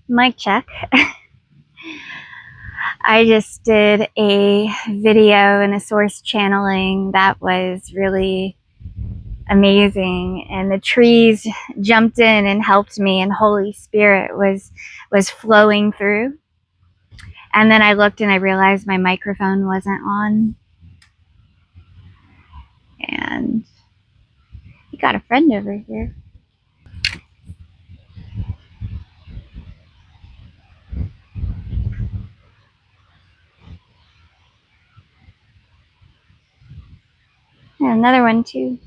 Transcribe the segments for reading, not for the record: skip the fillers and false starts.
Mic check. I just did a video and a source channeling that was really amazing, and the trees jumped in and helped me, and Holy Spirit was flowing through. And then I looked and I realized my microphone wasn't on. And you got a friend over here. And another one too.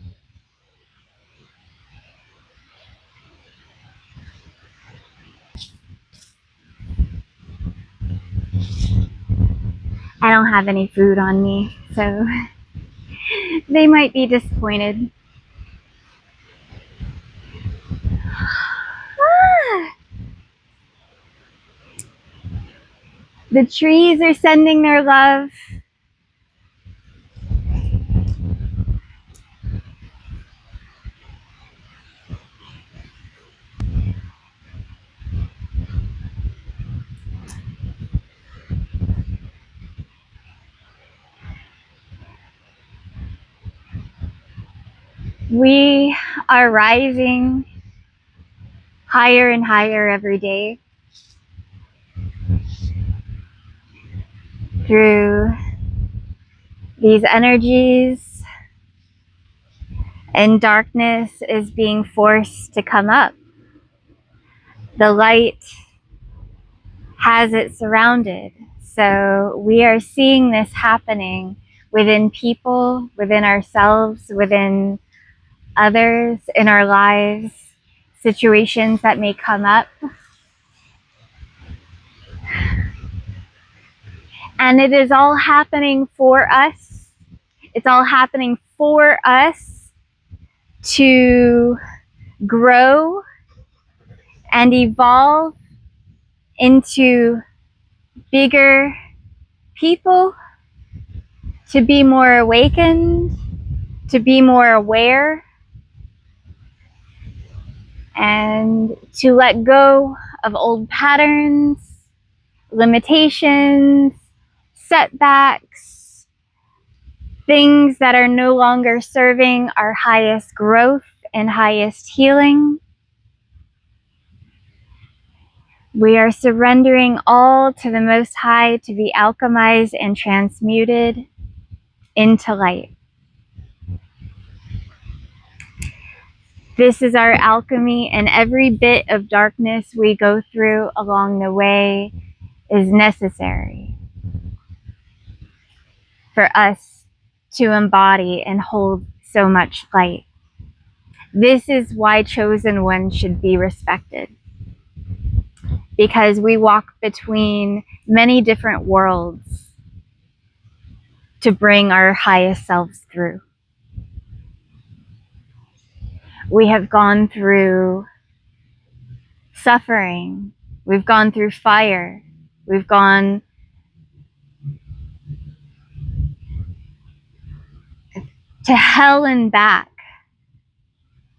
I don't have any food on me, so they might be disappointed. The trees are sending their love. We are rising higher and higher every day through these energies, and darkness is being forced to come up. The light has it surrounded. So we are seeing this happening within people, within ourselves, within others in our lives, situations that may come up. And it is all happening for us. It's all happening for us to grow and evolve into bigger people, to be more awakened, to be more aware, and to let go of old patterns, limitations, setbacks, things that are no longer serving our highest growth and highest healing. We are surrendering all to the Most High to be alchemized and transmuted into light. This is our alchemy, and every bit of darkness we go through along the way is necessary for us to embody and hold so much light. This is why chosen ones should be respected, because we walk between many different worlds to bring our highest selves through. We have gone through suffering, we've gone through fire, we've gone to hell and back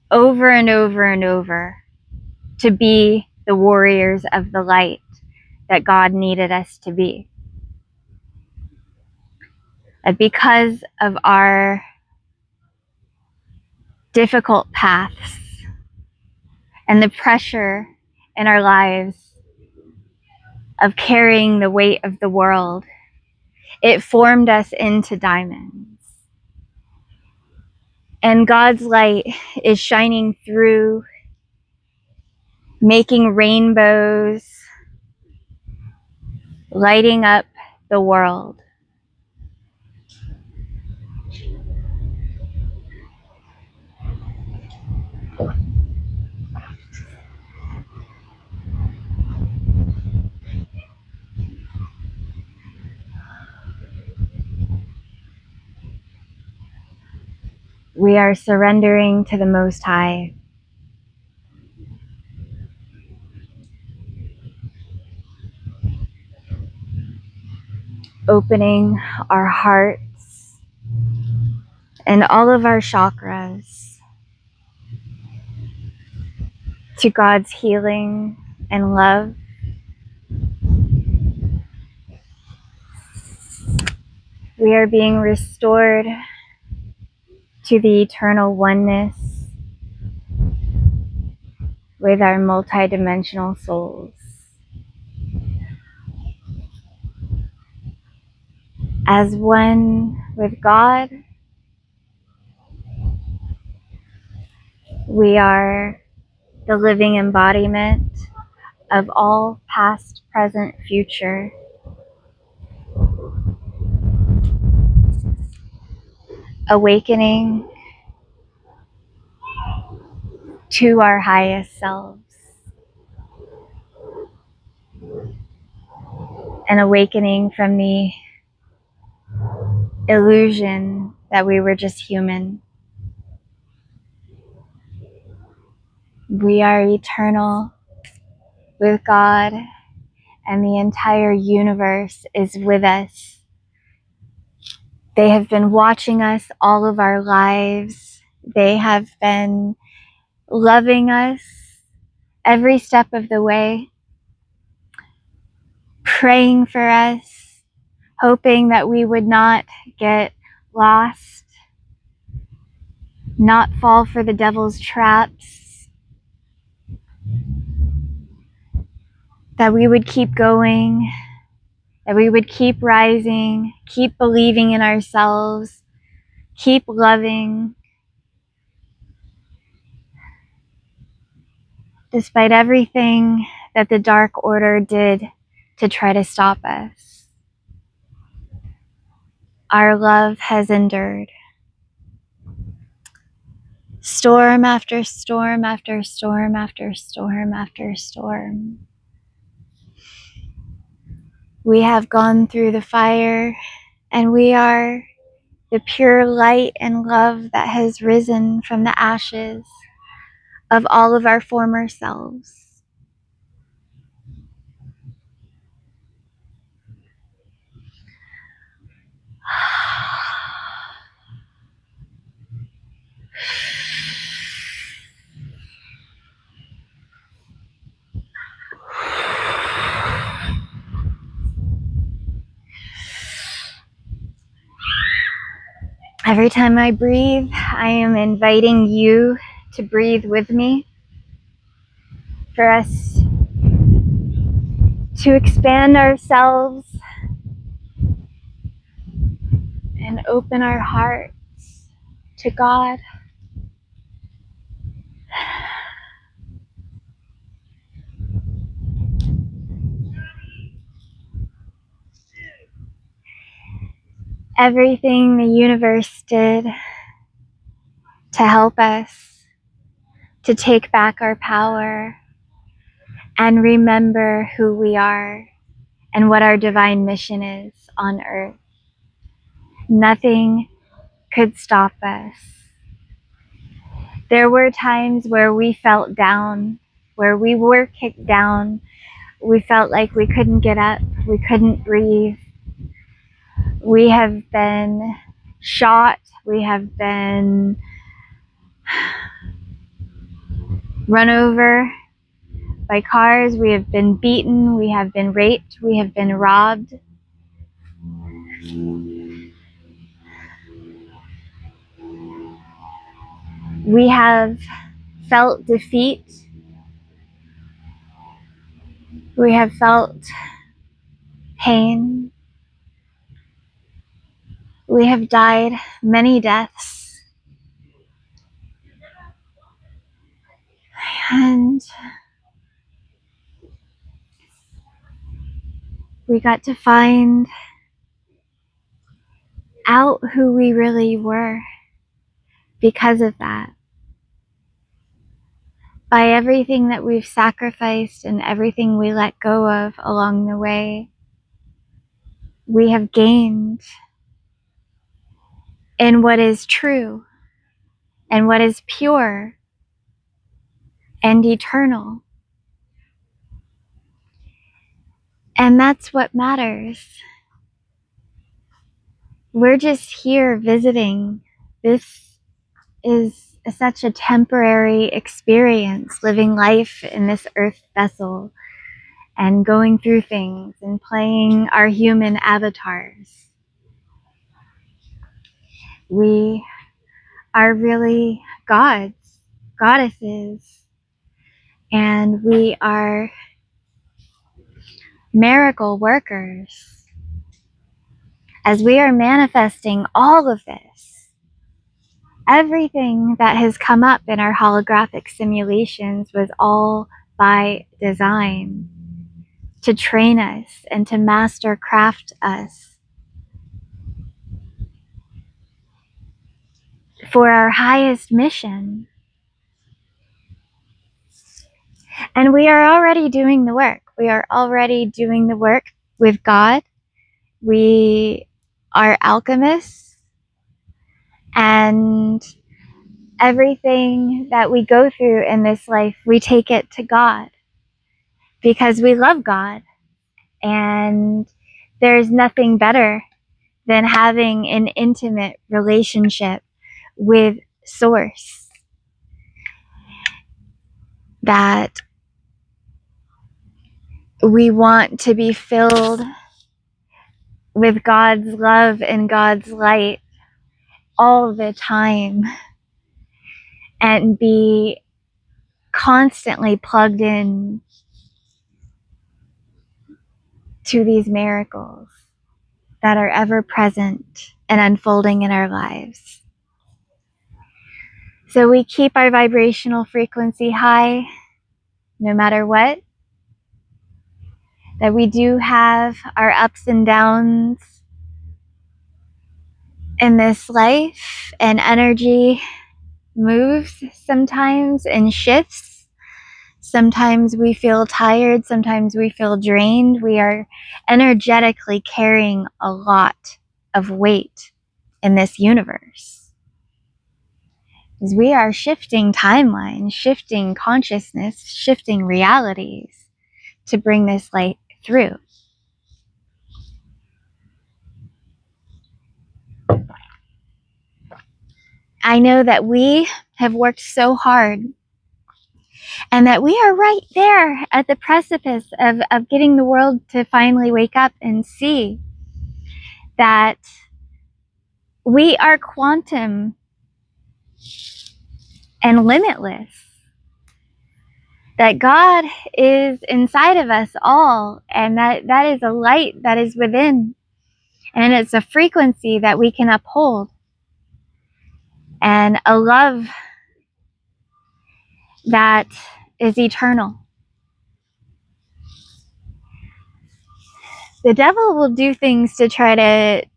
over and over and over to be the warriors of the light that God needed us to be. Because of our difficult paths and the pressure in our lives of carrying the weight of the world, it formed us into diamonds. And God's light is shining through, making rainbows, lighting up the world. We are surrendering to the Most High. Opening our hearts and all of our chakras to God's healing and love. We are being restored to the eternal oneness with our multidimensional souls. As one with God, we are the living embodiment of all past, present, future. Awakening to our highest selves. And awakening from the illusion that we were just human. We are eternal with God, and the entire universe is with us. They have been watching us all of our lives. They have been loving us every step of the way, praying for us, hoping that we would not get lost, not fall for the devil's traps, that we would keep going, that we would keep rising, keep believing in ourselves, keep loving, despite everything that the Dark Order did to try to stop us. Our love has endured. Storm after storm after storm after storm after storm. We have gone through the fire, and we are the pure light and love that has risen from the ashes of all of our former selves. Every time I breathe, I am inviting you to breathe with me, for us to expand ourselves and open our hearts to God. Everything the universe did to help us to take back our power and remember who we are and what our divine mission is on earth. Nothing could stop us. There were times where we felt down, where we were kicked down. We felt like we couldn't get up, we couldn't breathe. We have been shot, we have been run over by cars, we have been beaten, we have been raped, we have been robbed. We have felt defeat. We have felt pain. We have died many deaths. And we got to find out who we really were because of that. By everything that we've sacrificed and everything we let go of along the way, we have gained in what is true and what is pure and eternal. And that's what matters. We're just here visiting. This is such a temporary experience, living life in this earth vessel and going through things and playing our human avatars. We are really gods, goddesses, and we are miracle workers. As we are manifesting all of this, everything that has come up in our holographic simulations was all by design, to train us and to master craft us for our highest mission. And we are already doing the work. We are already doing the work with God. We are alchemists, and everything that we go through in this life, we take it to God because we love God. And there's nothing better than having an intimate relationship with Source that we want to be filled with God's love and God's light all the time and be constantly plugged in to these miracles that are ever present and unfolding in our lives. So we keep our vibrational frequency high no matter what, that we do have our ups and downs in this life, and energy moves sometimes and shifts. Sometimes we feel tired, sometimes we feel drained. We are energetically carrying a lot of weight in this universe. As we are shifting timelines, shifting consciousness, shifting realities to bring this light through. I know that we have worked so hard and that we are right there at the precipice of getting the world to finally wake up and see that we are quantum and limitless. That God is inside of us all, and that is a light that is within, and it's a frequency that we can uphold, and a love that is eternal. The devil will do things to try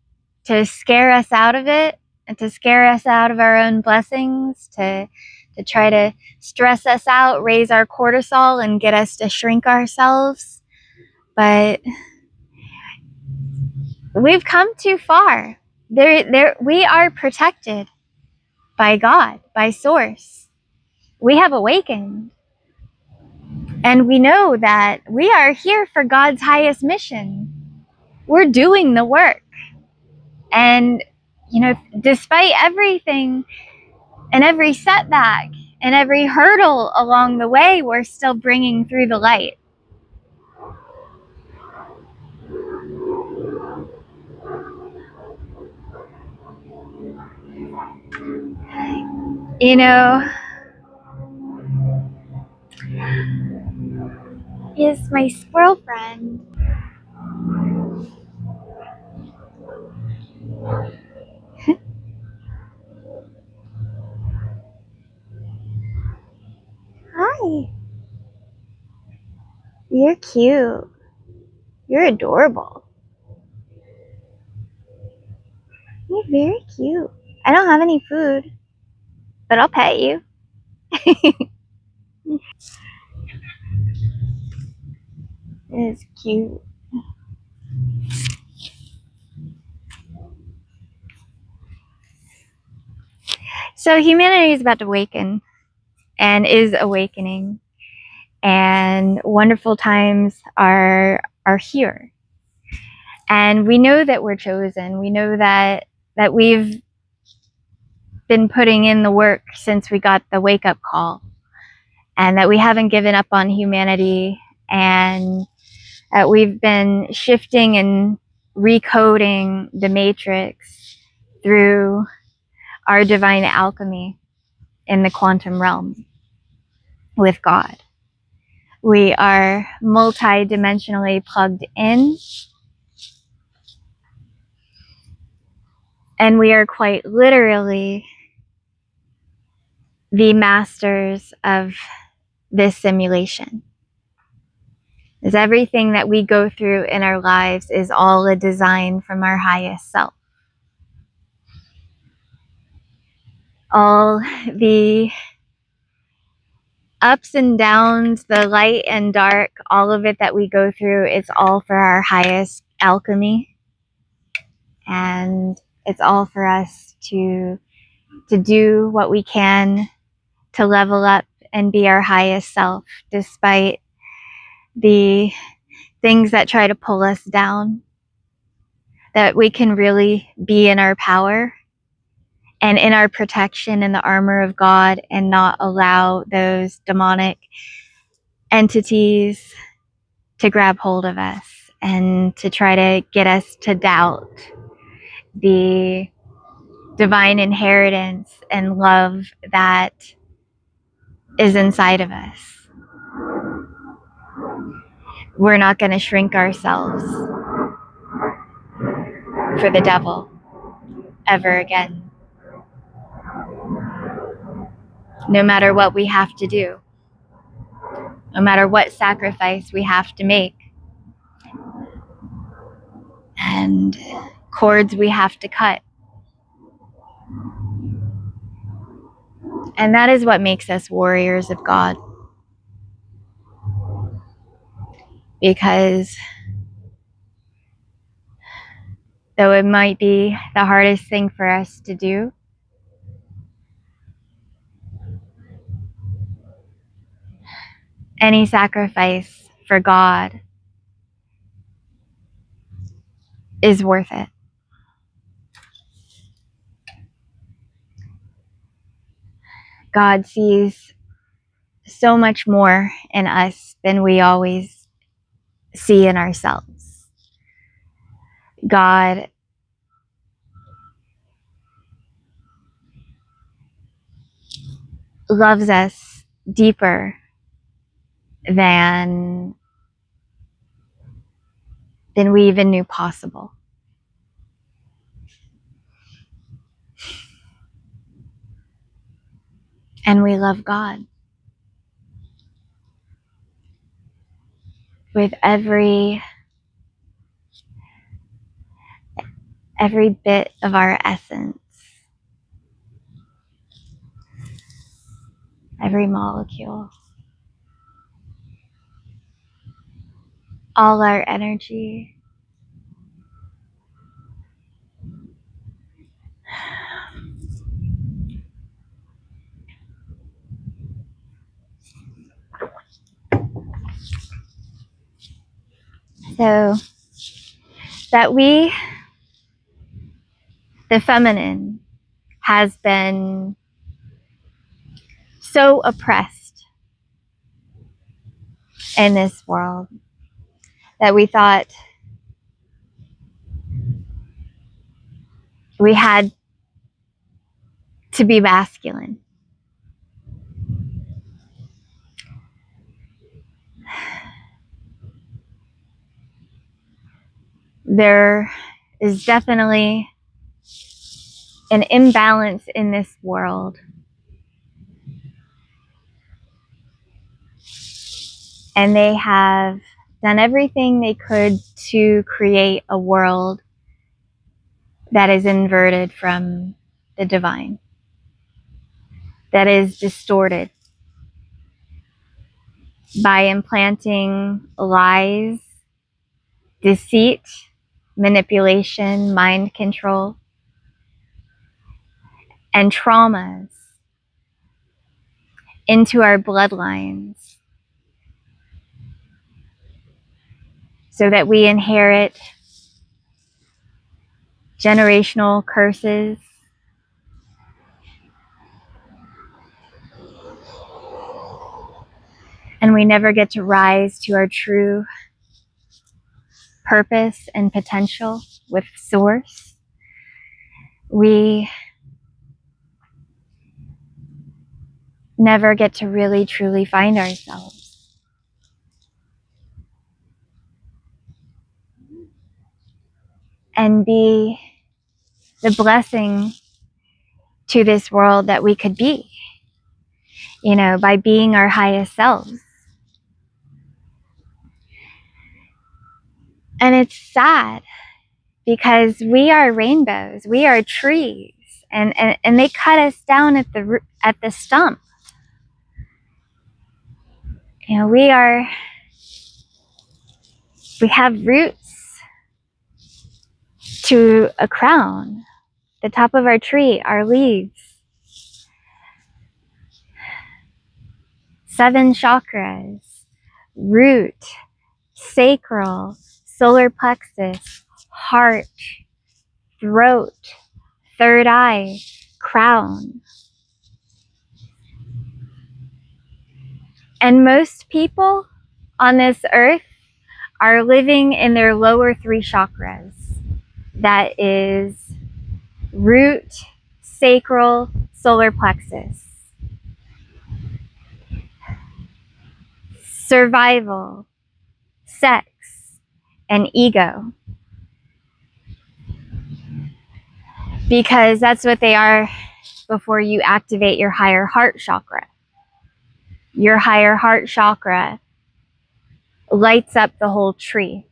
to scare us out of it, and to scare us out of our own blessings, to try to stress us out, raise our cortisol, and get us to shrink ourselves. But we've come too far. We are protected by God, by Source. We have awakened. And we know that we are here for God's highest mission. We're doing the work. And, despite everything and every setback and every hurdle along the way, we're still bringing through the light. Is my squirrel friend. Hi. You're cute. You're adorable. You're very cute. I don't have any food, but I'll pet you. It's cute. So humanity is about to awaken and is awakening, and wonderful times are here. And we know that we're chosen. We know that we've been putting in the work since we got the wake-up call, and that we haven't given up on humanity, and that we've been shifting and recoding the matrix through our divine alchemy in the quantum realm with God. We are multi-dimensionally plugged in, and we are quite literally the masters of this simulation. As everything that we go through in our lives is all a design from our highest self. All the ups and downs, the light and dark, all of it that we go through, it's all for our highest alchemy. And it's all for us to do what we can to level up and be our highest self, despite the things that try to pull us down, that we can really be in our power and in our protection in the armor of God, and not allow those demonic entities to grab hold of us and to try to get us to doubt the divine inheritance and love that is inside of us. We're not going to shrink ourselves for the devil ever again. No matter what we have to do, no matter what sacrifice we have to make, and cords we have to cut. And that is what makes us warriors of God. Because though it might be the hardest thing for us to do, any sacrifice for God is worth it. God sees so much more in us than we always see in ourselves. God loves us deeper than we even knew possible. And we love God with every bit of our essence, every molecule, all our energy. So that we, the feminine, has been so oppressed in this world that we thought we had to be masculine. There is definitely an imbalance in this world. And they have done everything they could to create a world that is inverted from the divine, that is distorted by implanting lies, deceit, manipulation, mind control, and traumas into our bloodlines, so that we inherit generational curses, and we never get to rise to our true purpose and potential with Source. We never get to really truly find ourselves. And be the blessing to this world that we could be, you know, by being our highest selves. And it's sad because we are rainbows, we are trees, and they cut us down at the stump. You know, we have roots to a crown. The top of our tree, our leaves. 7 chakras, root, sacral, solar plexus, heart, throat, third eye, crown. And most people on this earth are living in their lower 3 chakras. That is root, sacral, solar plexus. Survival, sex, and ego. Because that's what they are before you activate your higher heart chakra. Your higher heart chakra lights up the whole tree.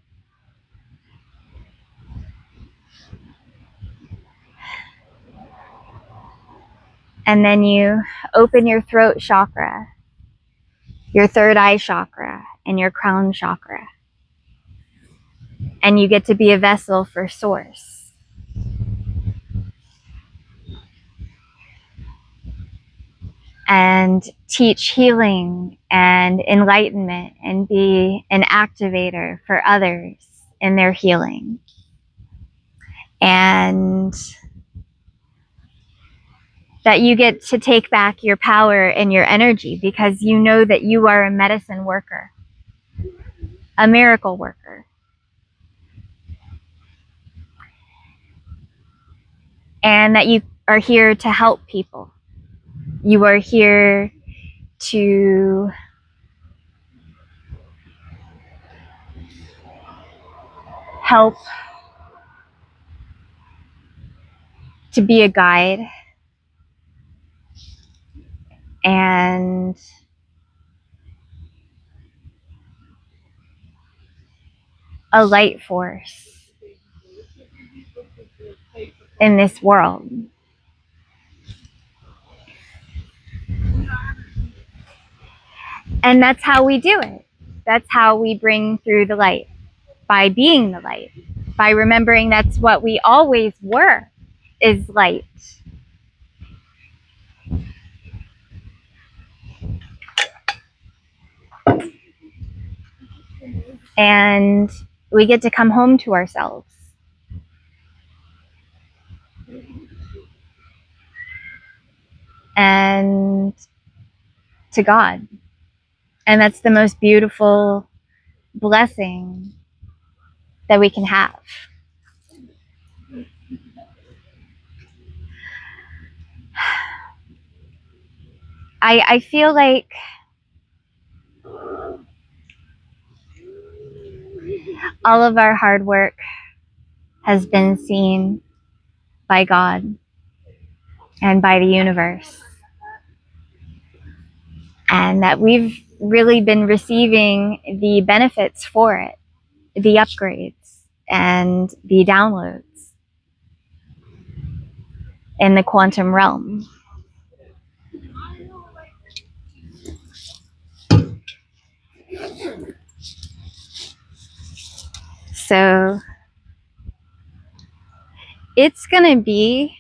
And then you open your throat chakra, your third eye chakra, and your crown chakra. And you get to be a vessel for source. And teach healing and enlightenment and be an activator for others in their healing. And that you get to take back your power and your energy because you know that you are a medicine worker, a miracle worker. And that you are here to help people. You are here to help, to be a guide, and a light force in this world. And that's how we do it. That's how we bring through the light, by being the light, by remembering that's what we always were, is light. And we get to come home to ourselves. And to God. And that's the most beautiful blessing that we can have. I feel like all of our hard work has been seen by God and by the universe. And that we've really been receiving the benefits for it, the upgrades and the downloads in the quantum realm. So it's gonna be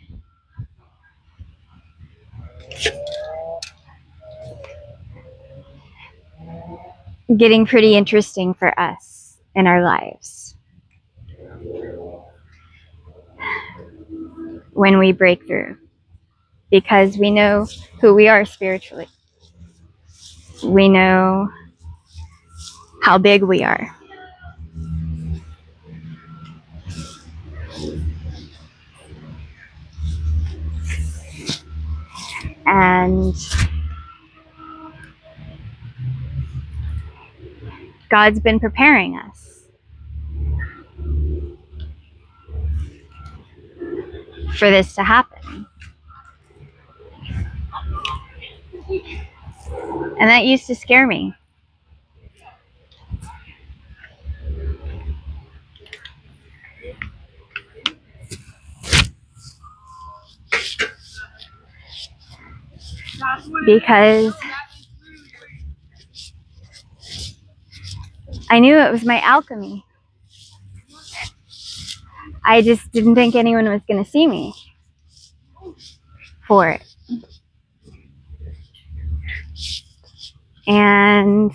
getting pretty interesting for us in our lives when we break through, because we know who we are spiritually. We know how big we are. And God's been preparing us for this to happen. And that used to scare me. Because I knew it was my alchemy. I just didn't think anyone was going to see me for it. And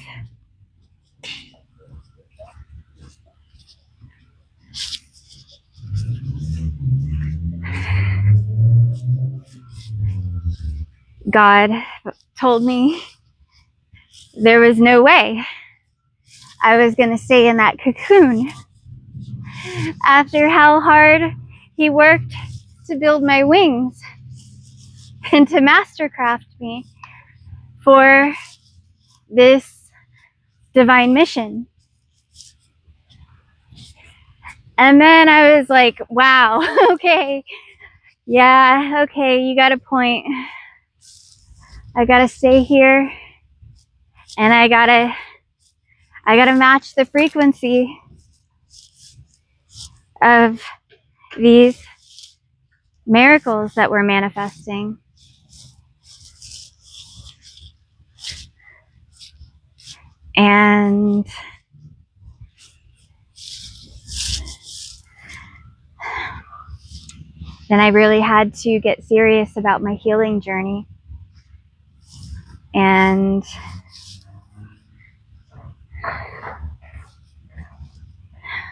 God told me there was no way I was going to stay in that cocoon after how hard He worked to build my wings and to mastercraft me for this divine mission. And then I was like, wow, okay, yeah, okay, you got a point. I gotta stay here, and I gotta match the frequency of these miracles that we're manifesting. And then I really had to get serious about my healing journey and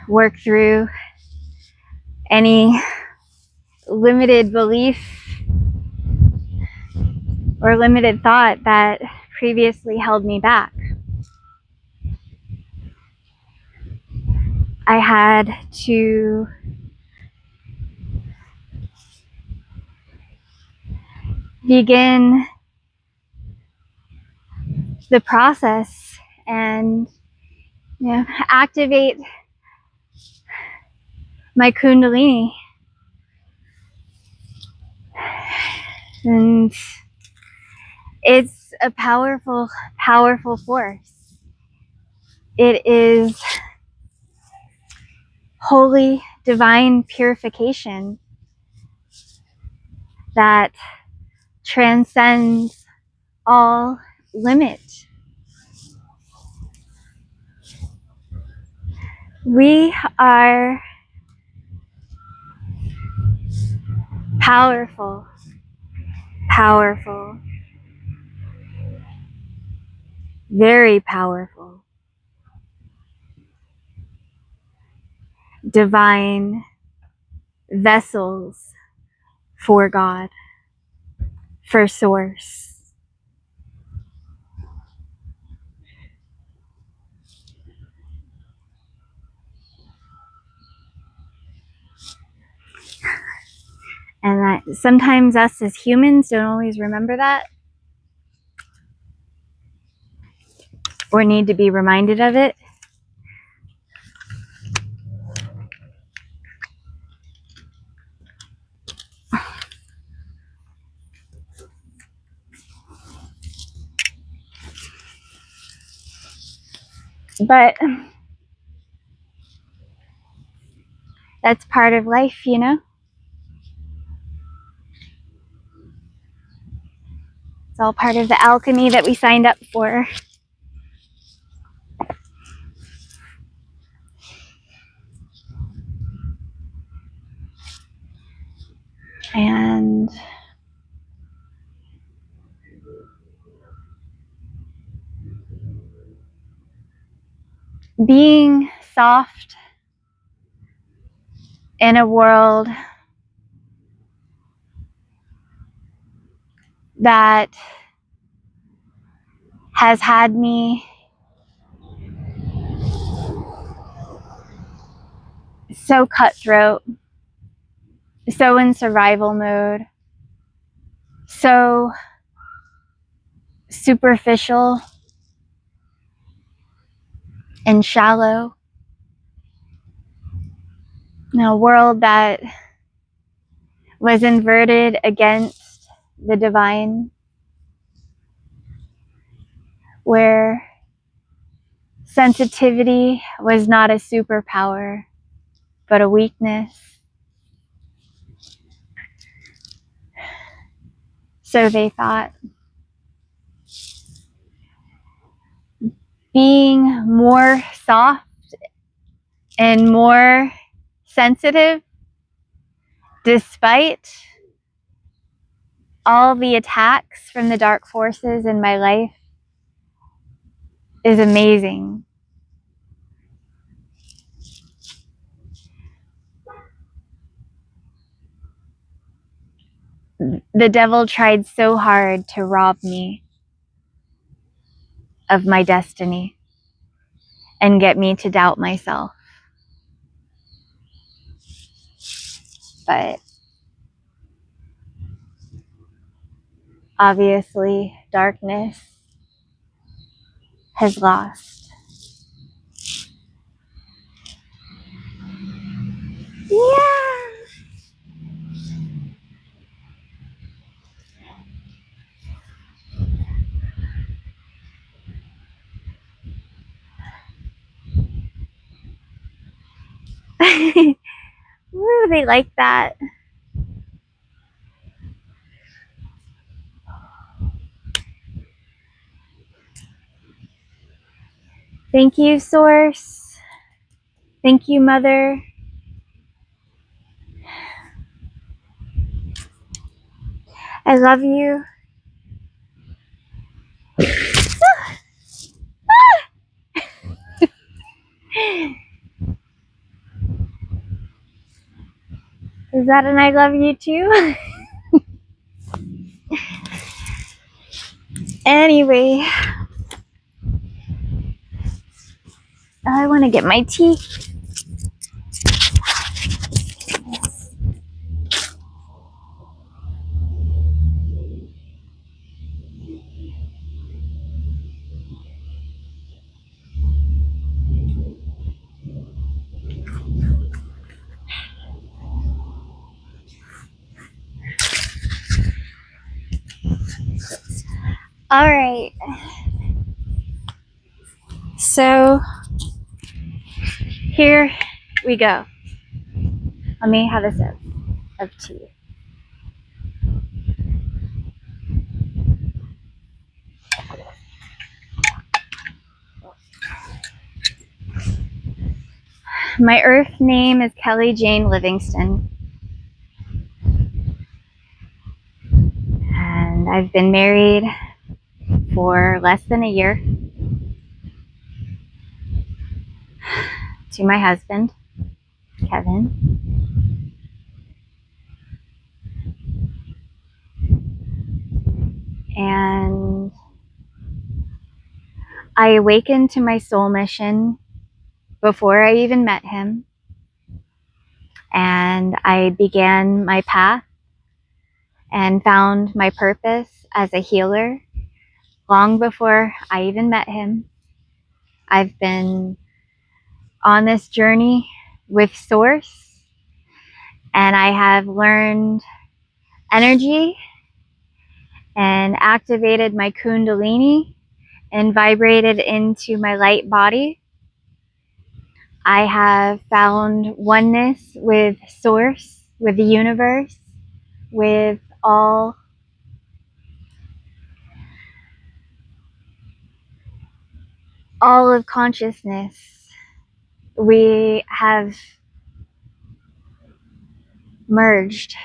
work through any limited belief or limited thought that previously held me back. I had to begin the process and activate my kundalini. And it's a powerful, powerful force. It is holy, divine purification that transcends all limit. We are powerful, powerful, very powerful, divine vessels for God, for Source. And that sometimes us as humans don't always remember that or need to be reminded of it. But that's part of life, you know? It's all part of the alchemy that we signed up for. And being soft in a world that has had me so cutthroat, so in survival mode, so superficial, and shallow, in a world that was inverted against the divine, where sensitivity was not a superpower, but a weakness. So they thought. Being more soft and more sensitive, despite all the attacks from the dark forces in my life, is amazing. The devil tried so hard to rob me of my destiny and get me to doubt myself. But obviously, darkness has lost. Yeah! Woo, they like that. Thank you, Source. Thank you, Mother. I love you. Is that an I love you too? Anyway, I want to get my tea. All right. So here we go. Let me have a sip of tea. My earth name is Kelly Jane Livingston. And I've been married for less than a year to my husband, Kevin. And I awakened to my soul mission before I even met him. And I began my path and found my purpose as a healer long before I even met him. I've been on this journey with Source, and I have learned energy and activated my Kundalini and vibrated into my light body. I have found oneness with Source, with the universe, with all of consciousness. We have merged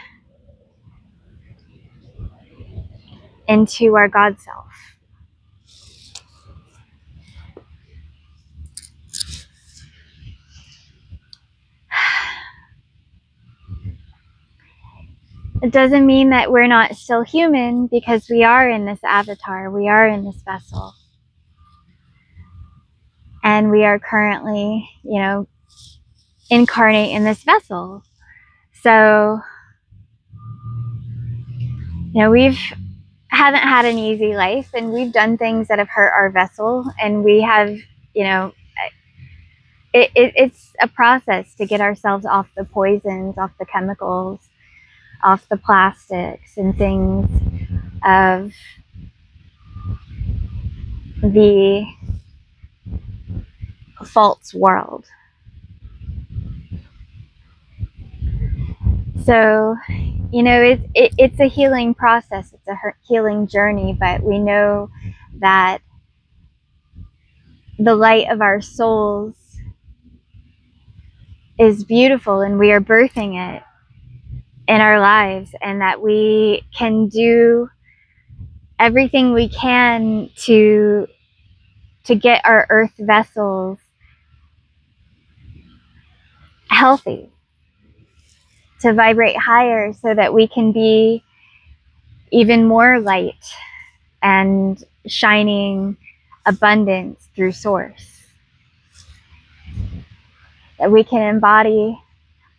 into our God self. It doesn't mean that we're not still human, because we are in this avatar, we are in this vessel. And we are currently, incarnate in this vessel. So, we've haven't had an easy life, and we've done things that have hurt our vessel, and we have, it's a process to get ourselves off the poisons, off the chemicals, off the plastics and things of the false world. So, it's a healing process. It's a healing journey, but we know that the light of our souls is beautiful and we are birthing it in our lives, and that we can do everything we can to get our earth vessels healthy, to vibrate higher so that we can be even more light and shining abundance through source. That we can embody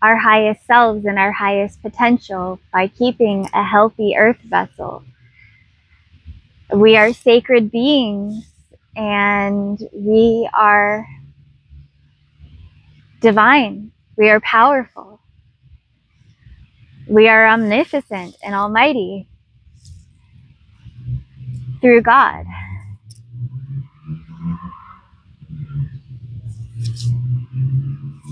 our highest selves and our highest potential by keeping a healthy earth vessel. We are sacred beings and we are divine. We are powerful. We are omnipotent and almighty through God.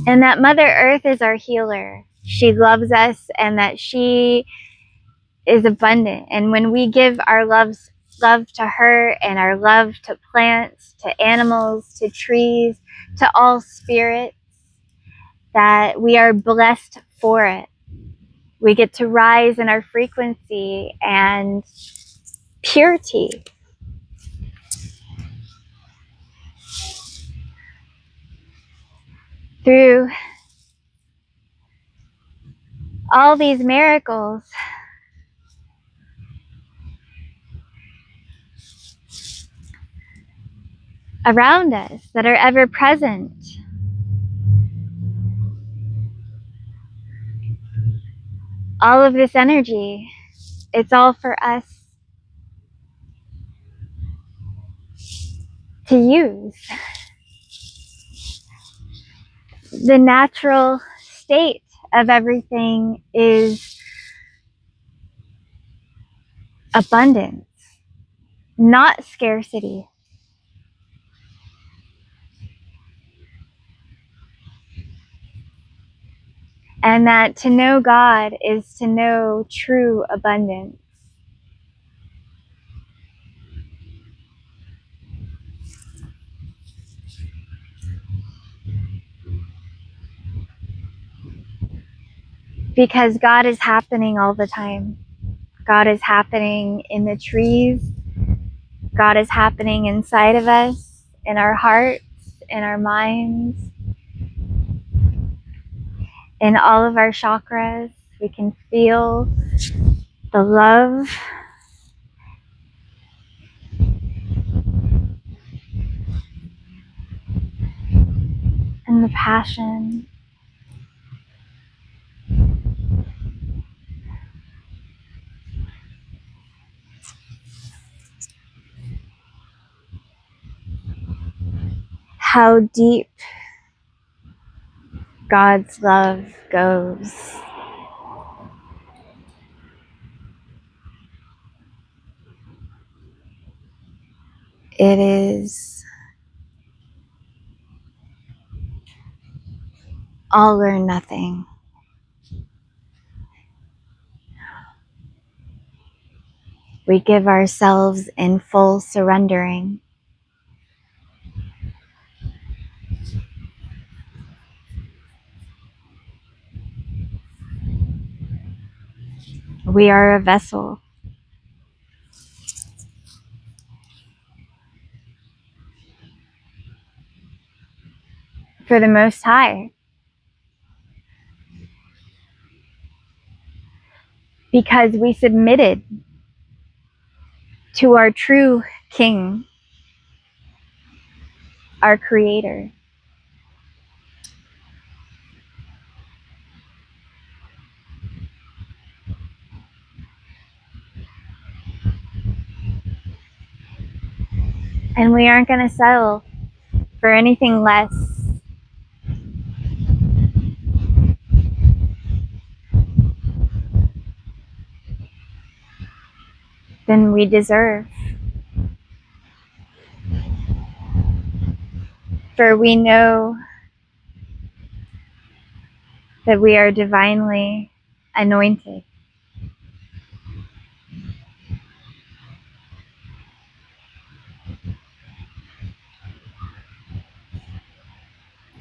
And that Mother Earth is our healer. She loves us and that she is abundant. And when we give our love to her and our love to plants, to animals, to trees, to all spirits, that we are blessed for it. We get to rise in our frequency and purity. Through all these miracles, around us that are ever present. All of this energy, it's all for us to use. The natural state of everything is abundance, not scarcity. And that to know God is to know true abundance. Because God is happening all the time. God is happening in the trees. God is happening inside of us, in our hearts, in our minds, in all of our chakras. We can feel the love and the passion. How deep God's love goes. It is all or nothing. We give ourselves in full surrendering. We are a vessel. For the Most High. Because we submitted to our true King, our Creator. And we aren't going to settle for anything less than we deserve. For we know that we are divinely anointed.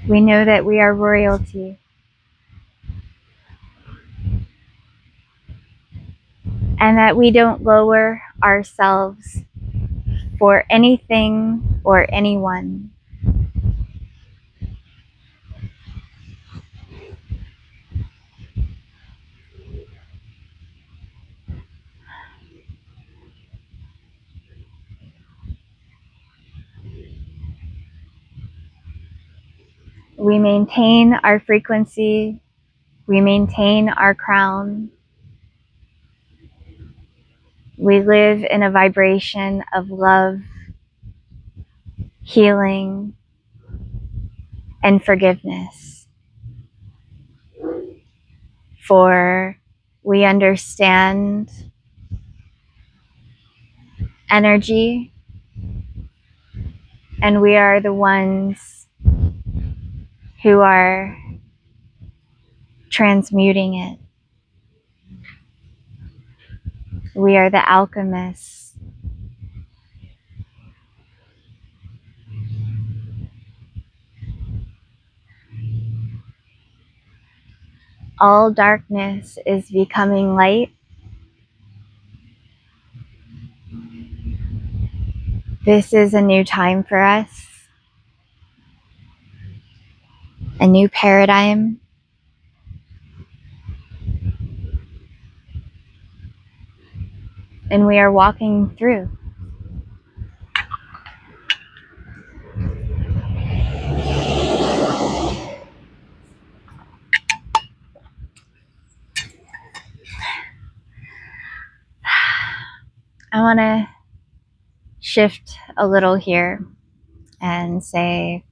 We know that we are royalty. And that we don't lower ourselves for anything or anyone. We maintain our frequency. We maintain our crown. We live in a vibration of love, healing, and forgiveness. For we understand energy, and we are the ones who are transmuting it. We are the alchemists. All darkness is becoming light. This is a new time for us, a new paradigm. And we are walking through. I want to shift a little here and say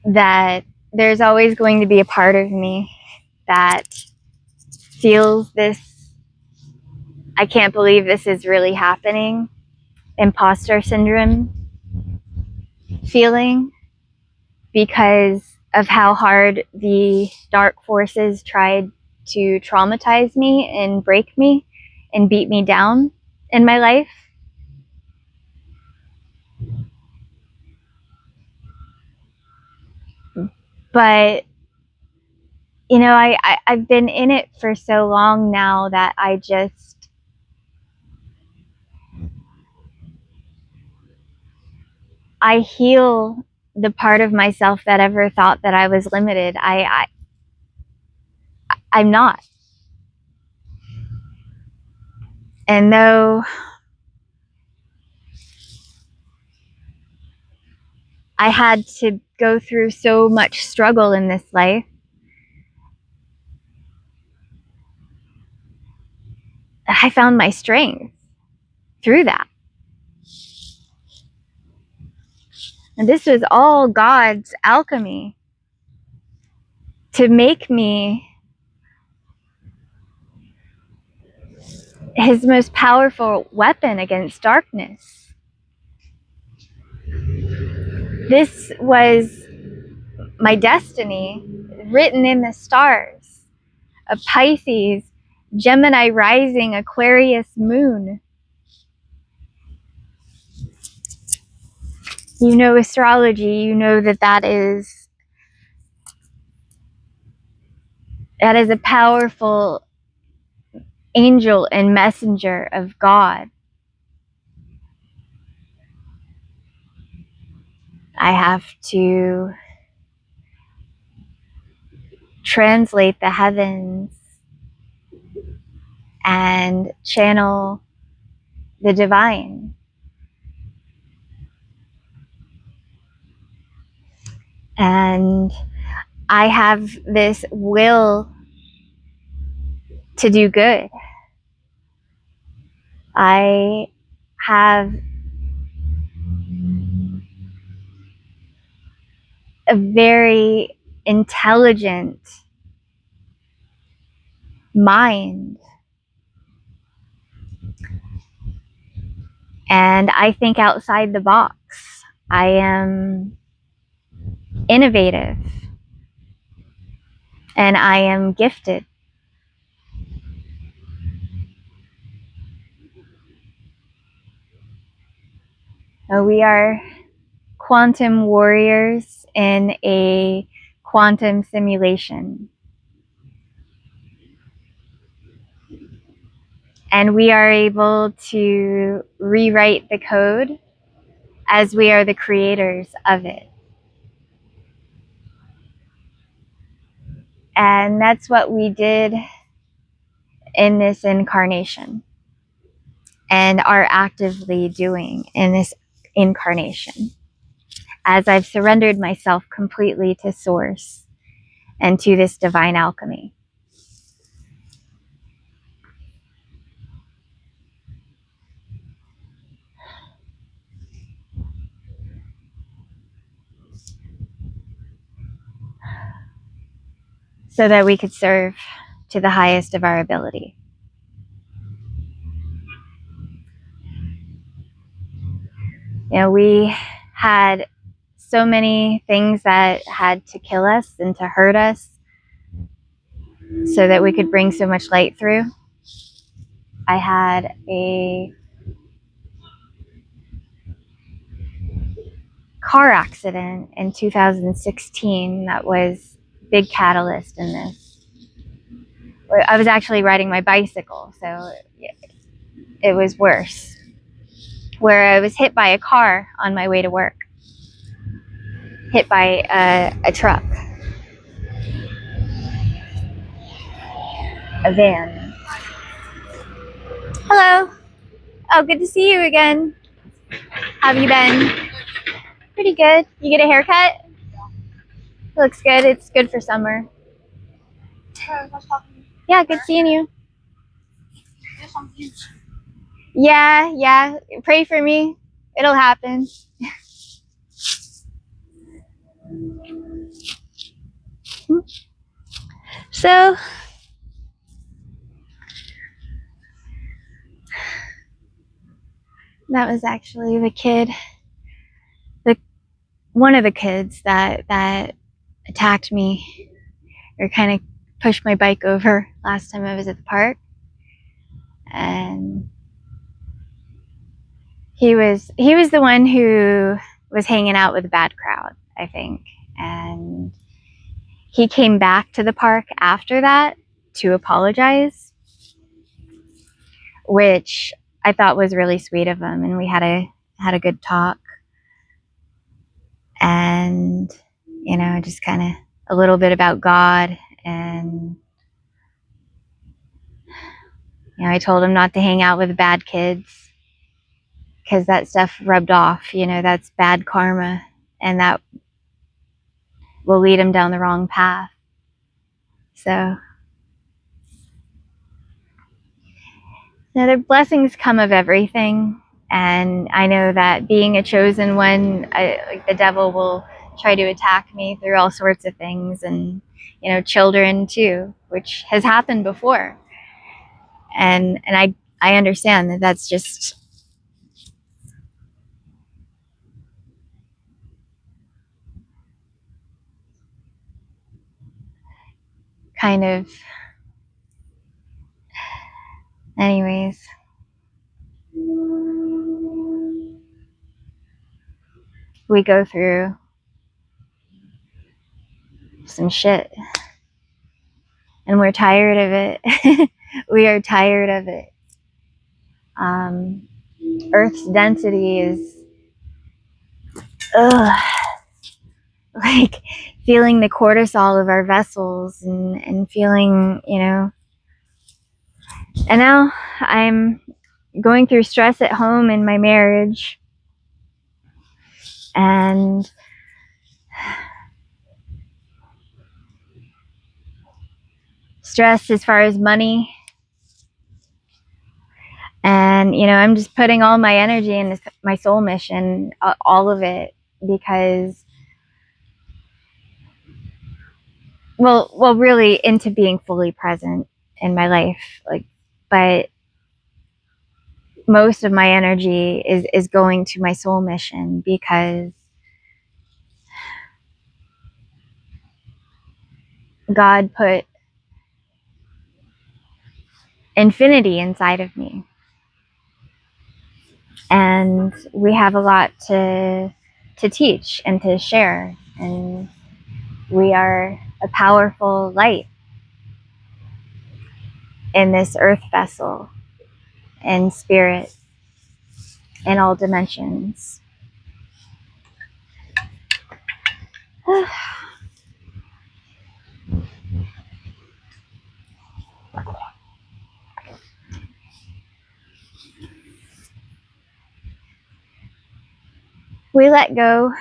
that there's always going to be a part of me that feels this, I can't believe this is really happening, imposter syndrome feeling, because of how hard the dark forces tried to traumatize me and break me and beat me down in my life. But, you know, I've been in it for so long now that I heal the part of myself that ever thought that I was limited. I'm not. And though I had to go through so much struggle in this life, I found my strength through that. And this was all God's alchemy to make me his most powerful weapon against darkness. This was my destiny written in the stars. A Pisces, Gemini rising, Aquarius moon. You know astrology, you know that is a powerful angel and messenger of God. I have to translate the heavens and channel the divine. And I have this will to do good. I have a very intelligent mind. And I think outside the box. I am innovative. And I am gifted. We are quantum warriors in a quantum simulation. And we are able to rewrite the code as we are the creators of it. And that's what we did in this incarnation and are actively doing in this incarnation, as I've surrendered myself completely to Source and to this divine alchemy. So that we could serve to the highest of our ability. You know, we had so many things that had to kill us and to hurt us so that we could bring so much light through. I had a car accident in 2016 that was a big catalyst in this. I was actually riding my bicycle, so it was worse, where I was hit by a car on my way to work. Hit by a truck. A van. Hello. Oh, good to see you again. How have you been? Pretty good. You get a haircut? It looks good. It's good for summer. Yeah, good seeing you. Yeah. Pray for me. It'll happen. So, that was actually the kid, one of the kids that attacked me or kind of pushed my bike over last time I was at the park. And he was the one who was hanging out with a bad crowd, I think. And he came back to the park after that to apologize, which I thought was really sweet of him. And we had a good talk. And, you know, just kind of a little bit about God. And, you know, I told him not to hang out with bad kids because that stuff rubbed off. You know, that's bad karma. And that will lead him down the wrong path. So, the blessings come of everything. And I know that being a chosen one, like the devil will try to attack me through all sorts of things. And, you know, children too, which has happened before. And I understand that that's just kind of, anyways. We go through some shit. And we're tired of it. We are tired of it. Earth's density is, like feeling the cortisol of our vessels and feeling, you know. And now I'm going through stress at home in my marriage. And stress as far as money. And, you know, I'm just putting all my energy into my soul mission, all of it, because well, really into being fully present in my life. Like, but most of my energy is going to my soul mission, because God put infinity inside of me, and we have a lot to teach and to share, and we are a powerful light in this earth vessel, in spirit, in all dimensions. We let go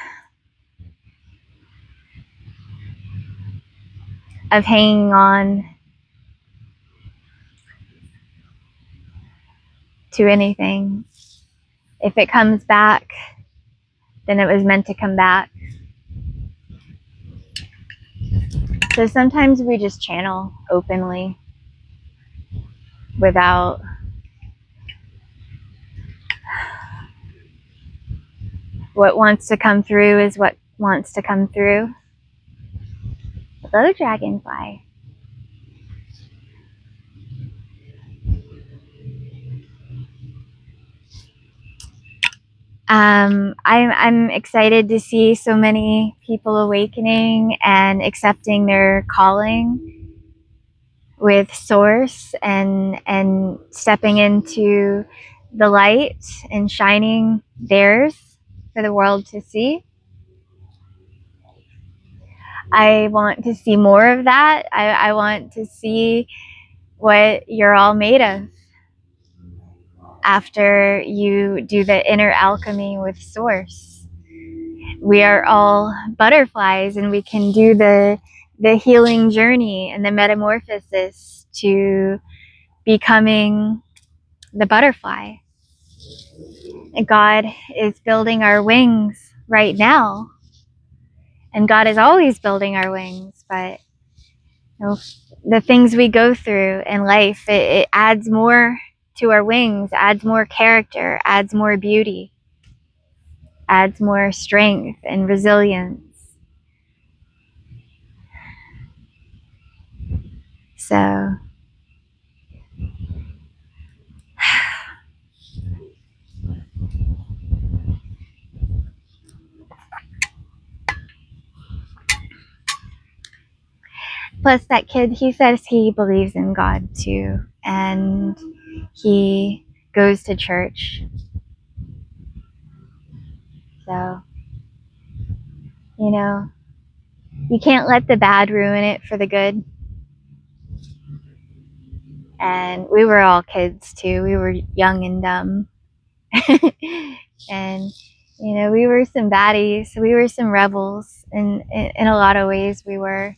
of hanging on to anything. If it comes back, then it was meant to come back. So sometimes we just channel openly without what wants to come through is what wants to come through. Hello, dragonfly. I'm excited to see so many people awakening and accepting their calling with source, and stepping into the light and shining theirs for the world to see. I want to see more of that. I want to see what you're all made of after you do the inner alchemy with source. We are all butterflies, and we can do the healing journey and the metamorphosis to becoming the butterfly. And God is building our wings right now, and God is always building our wings, but you know, the things we go through in life, it adds more to our wings, adds more character, adds more beauty, adds more strength and resilience. So plus that kid, he says he believes in God too, and he goes to church. So, you know, you can't let the bad ruin it for the good. And we were all kids too. We were young and dumb. And, you know, we were some baddies. We were some rebels. And in a lot of ways, we were,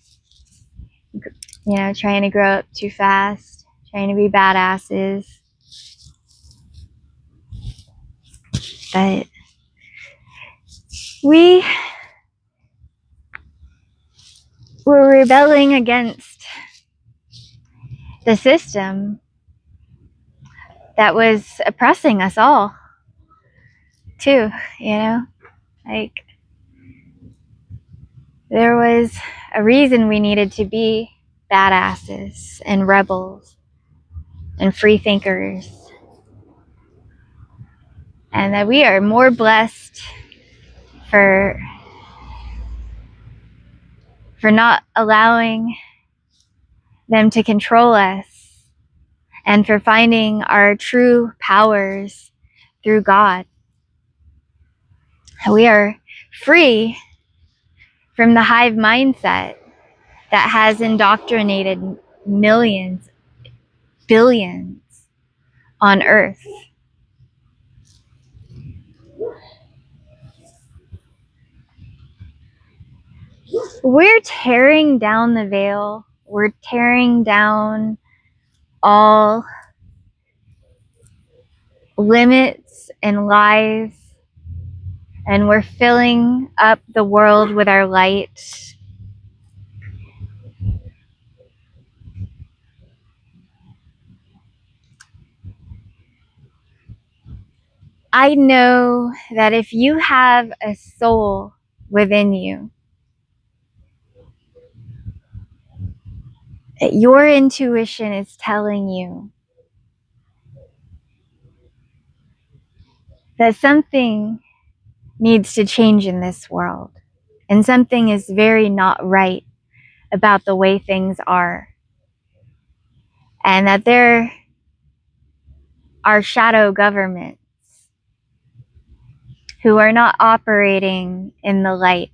you know, trying to grow up too fast, trying to be badasses. But we were rebelling against the system that was oppressing us all, too, you know? Like, there was a reason we needed to be badasses and rebels and free thinkers. And that we are more blessed for not allowing them to control us, and for finding our true powers through God. We are free from the hive mindset that has indoctrinated millions, billions on earth. We're tearing down the veil. We're tearing down all limits and lies, and we're filling up the world with our light. I know that if you have a soul within you, that your intuition is telling you that something needs to change in this world, and something is very not right about the way things are, and that there are shadow governments who are not operating in the light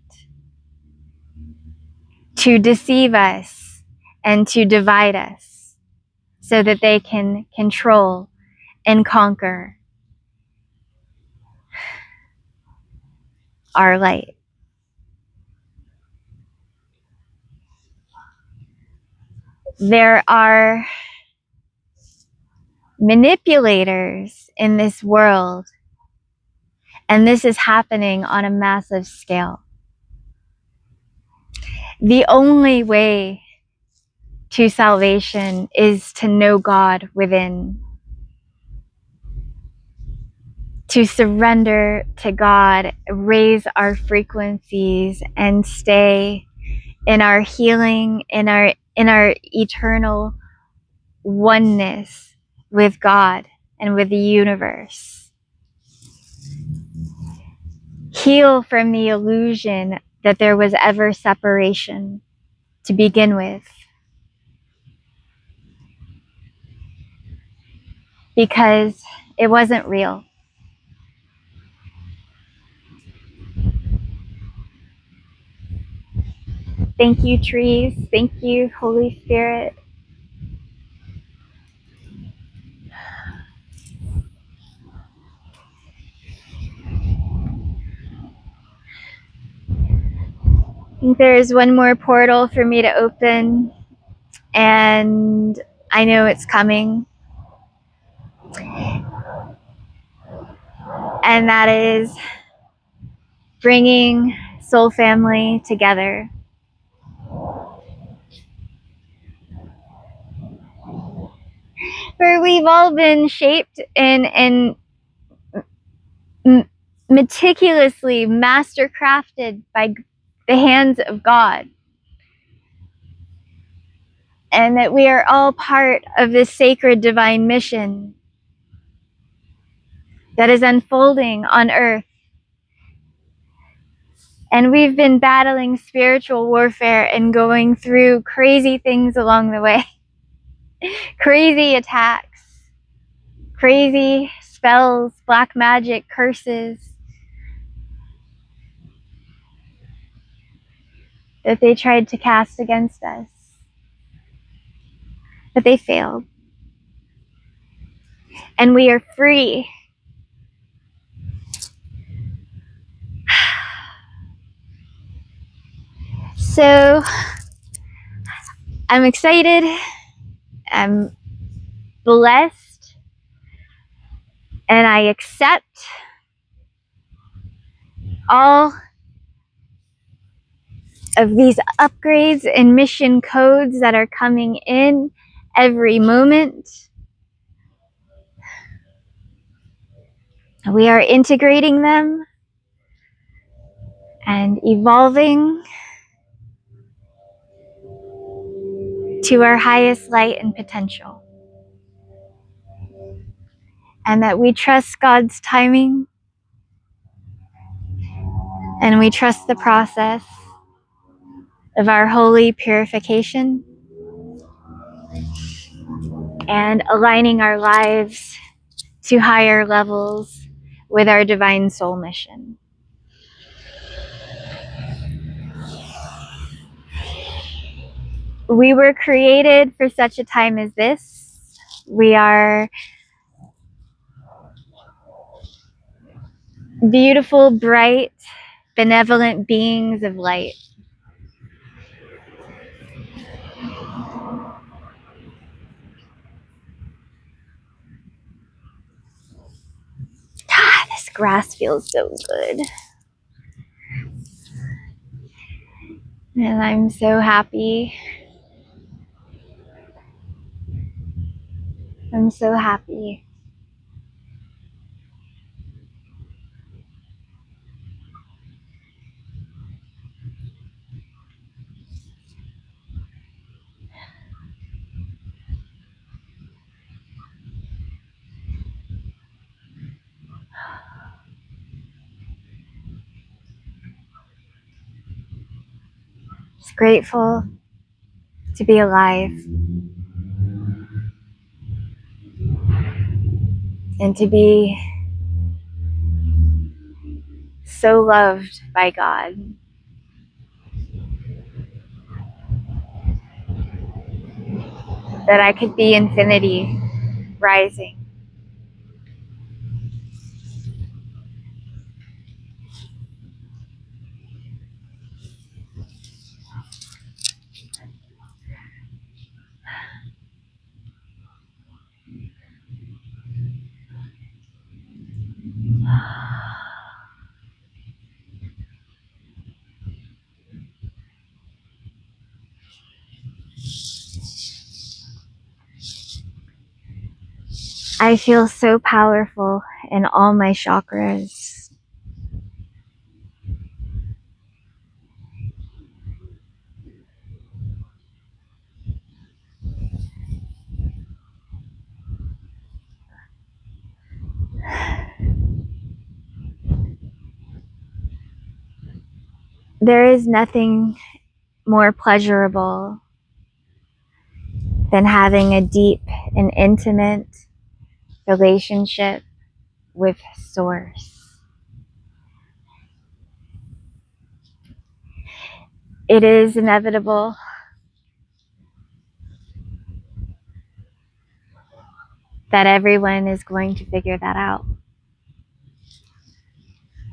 to deceive us and to divide us so that they can control and conquer our light. There are manipulators in this world, and this is happening on a massive scale. The only way to salvation is to know God within, to surrender to God, raise our frequencies, and stay in our healing, in our eternal oneness with God and with the universe. Heal from the illusion that there was ever separation to begin with, because it wasn't real. Thank you, trees. Thank you, Holy Spirit. I think there's one more portal for me to open, and I know it's coming. And that is bringing soul family together. Where we've all been shaped and meticulously mastercrafted by the hands of God. And that we are all part of this sacred divine mission that is unfolding on earth. And we've been battling spiritual warfare and going through crazy things along the way. Crazy attacks, crazy spells, black magic, curses that they tried to cast against us. But they failed. And we are free. So I'm excited. I'm blessed. And I accept all of these upgrades and mission codes that are coming in every moment. We are integrating them and evolving to our highest light and potential. And that we trust God's timing, and we trust the process of our holy purification and aligning our lives to higher levels with our divine soul mission. We were created for such a time as this. We are beautiful, bright, benevolent beings of light. Ah, this grass feels so good. And I'm so happy. I'm so happy. Just grateful to be alive and to be so loved by God that I could be infinity rising. I feel so powerful in all my chakras. There is nothing more pleasurable than having a deep and intimate relationship with Source. It is inevitable that everyone is going to figure that out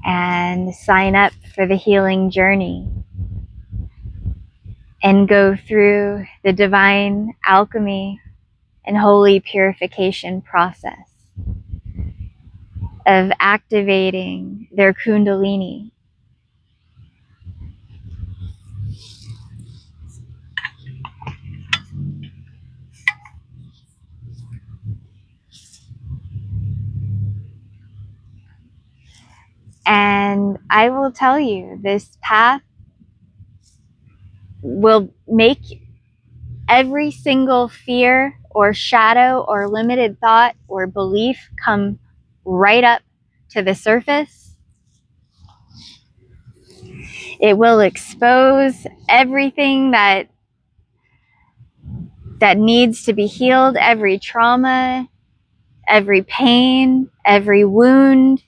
and sign up for the healing journey and go through the divine alchemy and holy purification process of activating their kundalini. And I will tell you, this path will make every single fear or shadow or limited thought or belief come right up to the surface. It will expose everything that needs to be healed, every trauma, every pain, every wound.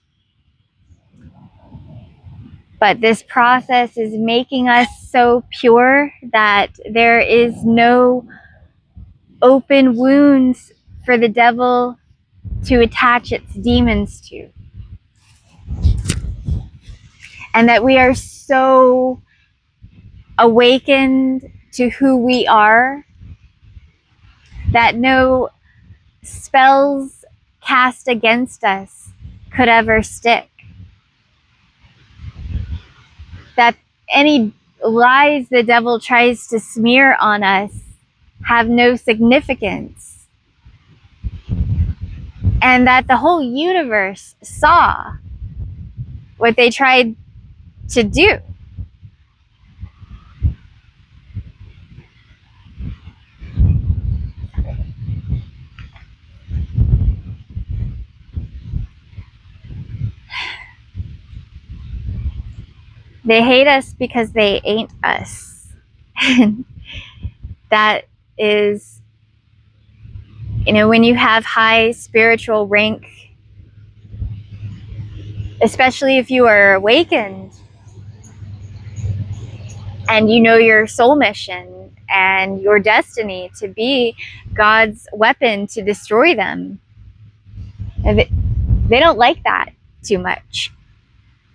But this process is making us so pure that there is no open wounds for the devil to attach its demons to. And that we are so awakened to who we are that no spells cast against us could ever stick. That any lies the devil tries to smear on us have no significance. And that the whole universe saw what they tried to do. They hate us because they ain't us. That is, when you have high spiritual rank, especially if you are awakened and you know your soul mission and your destiny to be God's weapon to destroy them, they don't like that too much,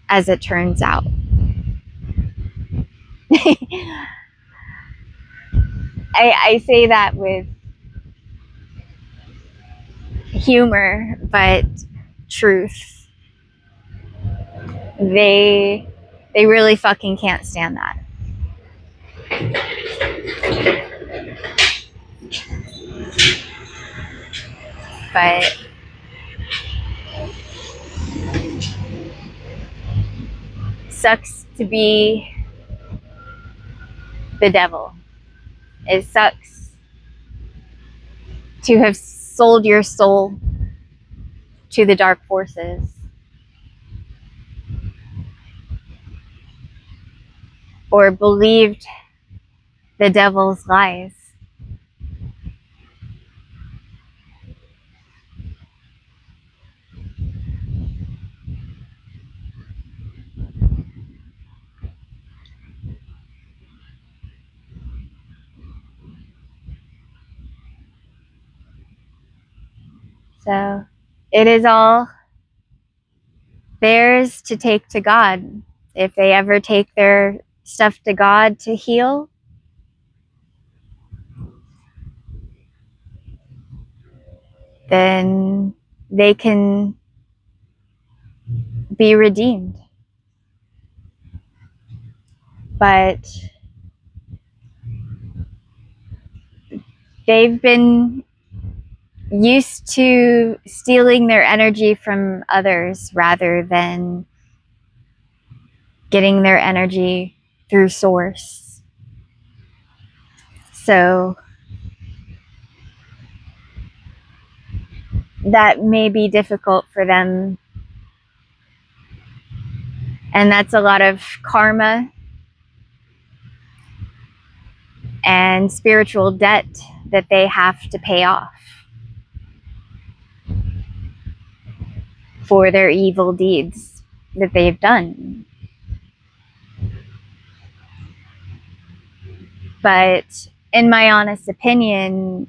as it turns out. I say that with humor, but truth. They really fucking can't stand that. But sucks to be the devil. It sucks to have sold your soul to the dark forces, or believed the devil's lies. So it is all theirs to take to God. If they ever take their stuff to God to heal, then they can be redeemed. But they've been used to stealing their energy from others rather than getting their energy through source. So that may be difficult for them. And that's a lot of karma and spiritual debt that they have to pay off for their evil deeds that they've done. But in my honest opinion,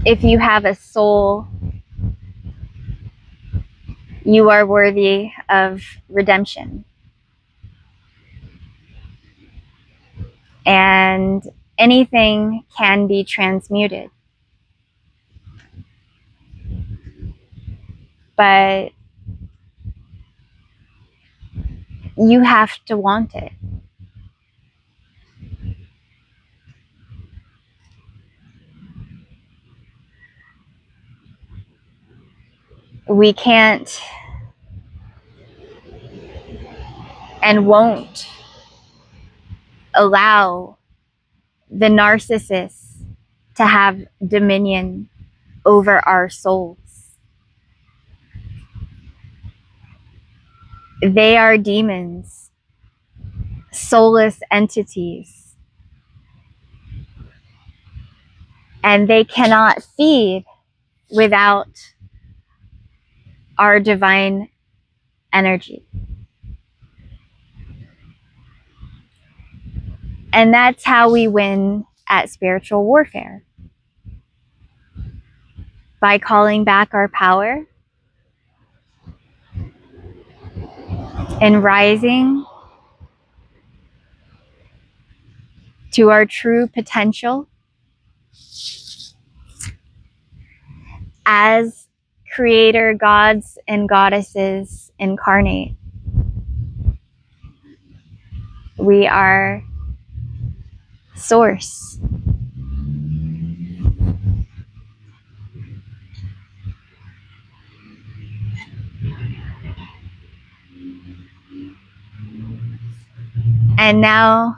if you have a soul, you are worthy of redemption. And anything can be transmuted. But you have to want it. We can't and won't allow the narcissists to have dominion over our souls. They are demons, soulless entities, and they cannot feed without our divine energy. And that's how we win at spiritual warfare. By calling back our power and rising to our true potential as creator gods and goddesses incarnate. We are source. And now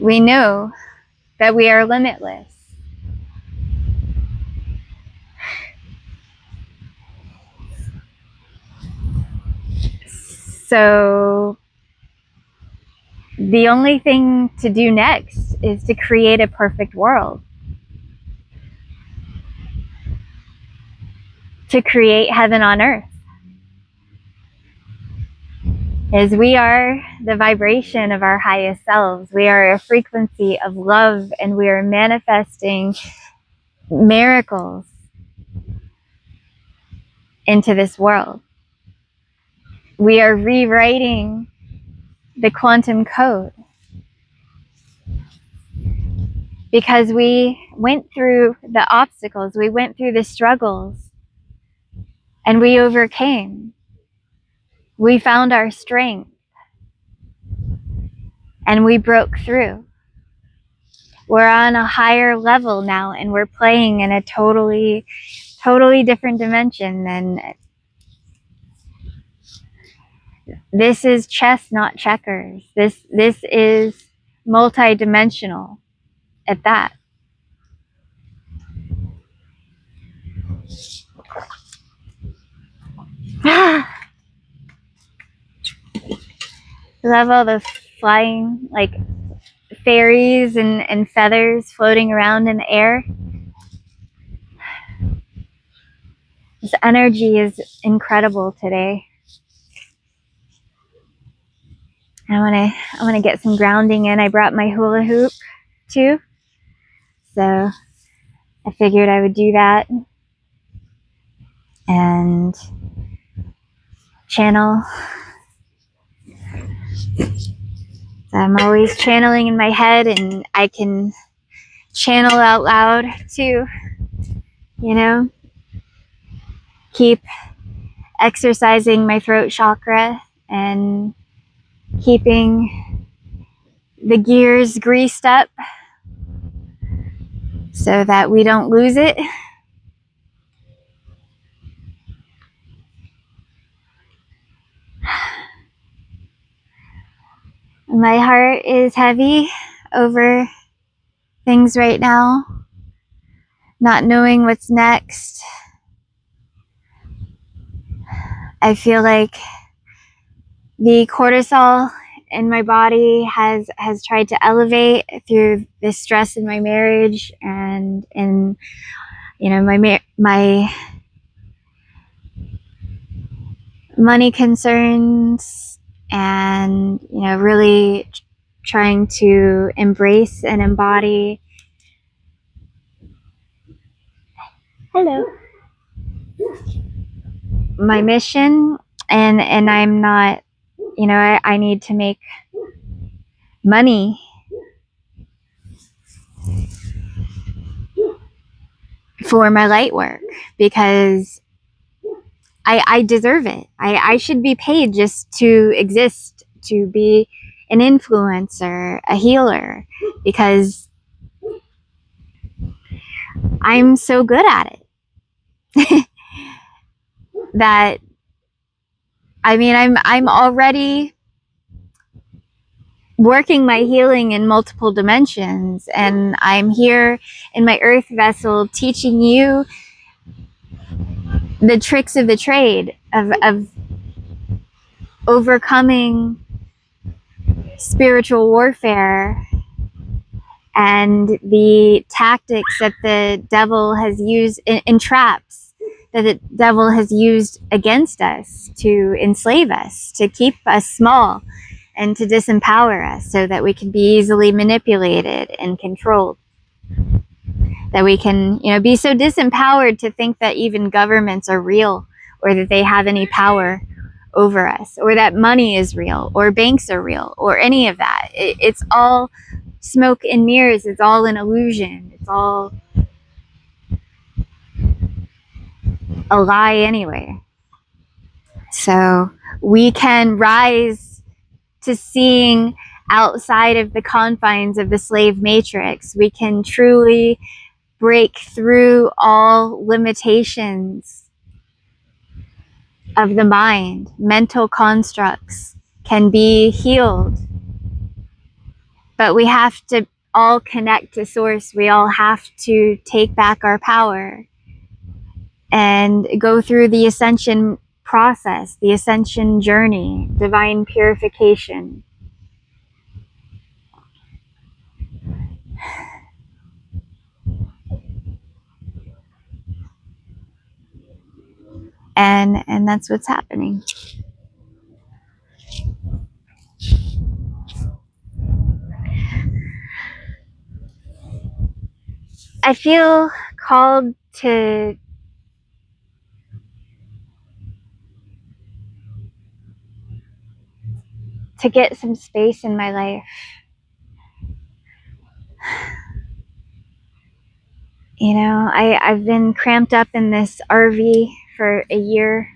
we know that we are limitless. So the only thing to do next is to create a perfect world. To create heaven on earth. As we are the vibration of our highest selves. We are a frequency of love, and we are manifesting miracles into this world. We are rewriting the quantum code because we went through the obstacles, we went through the struggles, and we overcame. We found our strength, and we broke through. We're on a higher level now, and we're playing in a totally different dimension. And this is chess, not checkers. This is multi-dimensional at that. I love all the flying, like, fairies and feathers floating around in the air. This energy is incredible today. I want to get some grounding in. I brought my hula hoop too, so I figured I would do that and channel. So I'm always channeling in my head, and I can channel out loud too, you know. Keep exercising my throat chakra and keeping the gears greased up so that we don't lose it. My heart is heavy over things right now, not knowing what's next. I feel like the cortisol in my body has tried to elevate through the stress in my marriage and in, you know, my money concerns, and, you know, really trying to embrace and embody my mission. And I'm not, you know, I need to make money for my light work because I deserve it. I should be paid just to exist, to be an influencer, a healer, because I'm so good at it. That, I mean, I'm already working my healing in multiple dimensions, and I'm here in my earth vessel teaching you the tricks of the trade of overcoming spiritual warfare and the tactics that the devil has used in traps that the devil has used against us to enslave us, to keep us small, and to disempower us so that we can be easily manipulated and controlled. That we can, you know, be so disempowered to think that even governments are real, or that they have any power over us, or that money is real, or banks are real, or any of that. It's all smoke and mirrors. It's all an illusion. It's all a lie anyway. So we can rise to seeing outside of the confines of the slave matrix. We can truly break through all limitations of the mind. Mental constructs can be healed, but we have to all connect to source. We all have to take back our power and go through the ascension process, the ascension journey, divine purification. And that's what's happening. I feel called to get some space in my life. You know, I've been cramped up in this RV for a year,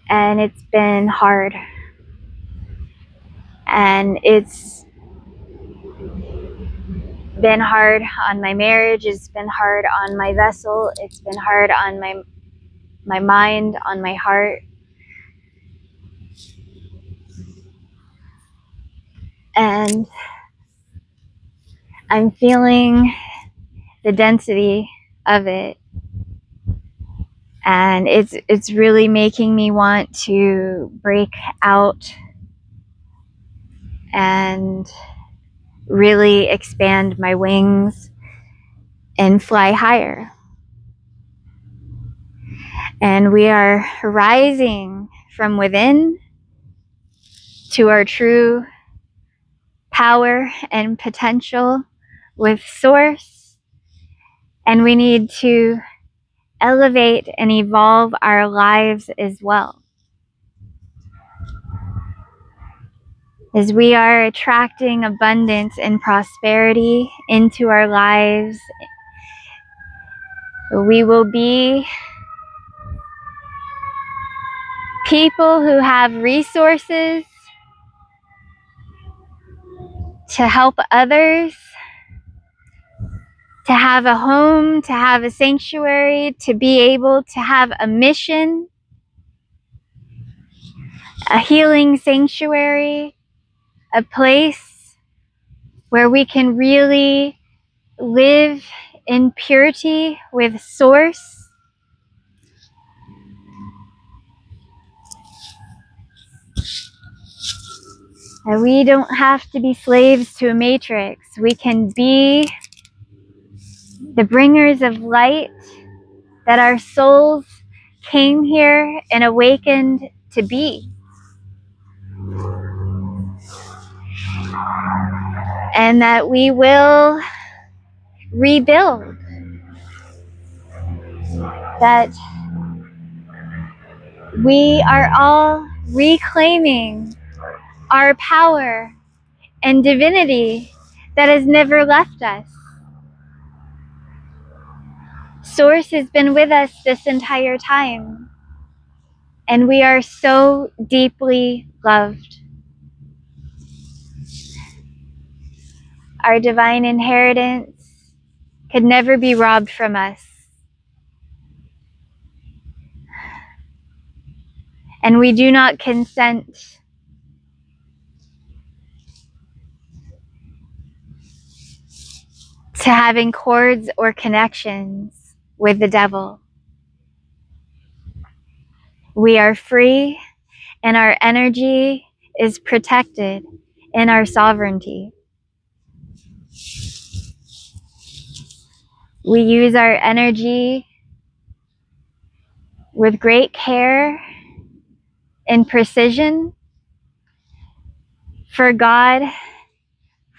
and it's been hard. And it's been hard on my marriage, it's been hard on my vessel, it's been hard on my mind, on my heart. And I'm feeling the density of it. And it's really making me want to break out and really expand my wings and fly higher. And we are rising from within to our true power and potential with Source. And we need to elevate and evolve our lives as well. As we are attracting abundance and prosperity into our lives, we will be people who have resources to help others, to have a home, to have a sanctuary, to be able to have a mission, a healing sanctuary, a place where we can really live in purity with Source. And we don't have to be slaves to a matrix. We can be the bringers of light that our souls came here and awakened to be. And that we will rebuild. That we are all reclaiming our power and divinity that has never left us. Source has been with us this entire time, and we are so deeply loved. Our divine inheritance could never be robbed from us. And we do not consent to having cords or connections with the devil. We are free, and our energy is protected in our sovereignty. We use our energy with great care and precision, for God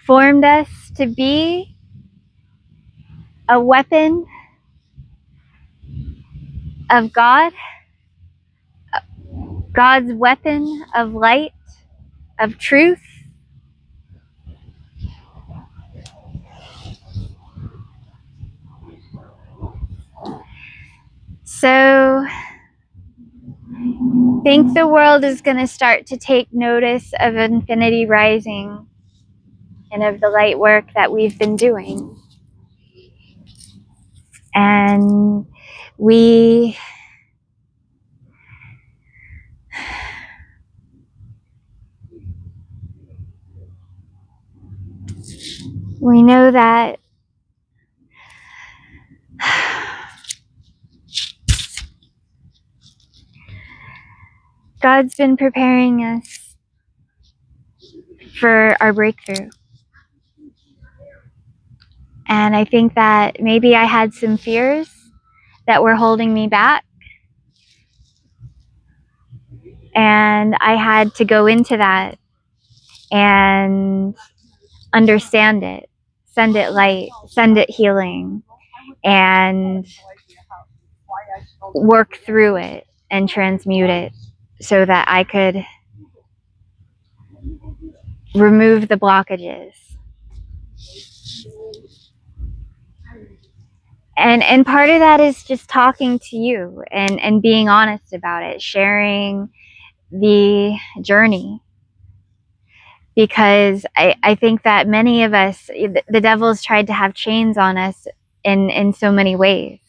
formed us to be a weapon of God, God's weapon of light, of truth. So I think the world is going to start to take notice of Infinity Rising and of the light work that we've been doing. And we know that God's been preparing us for our breakthrough. And I think that maybe I had some fears that were holding me back. And I had to go into that and understand it, send it light, send it healing, and work through it and transmute it so that I could remove the blockages. And part of that is just talking to you and being honest about it, sharing the journey. Because I think that many of us, the devil's tried to have chains on us in so many ways.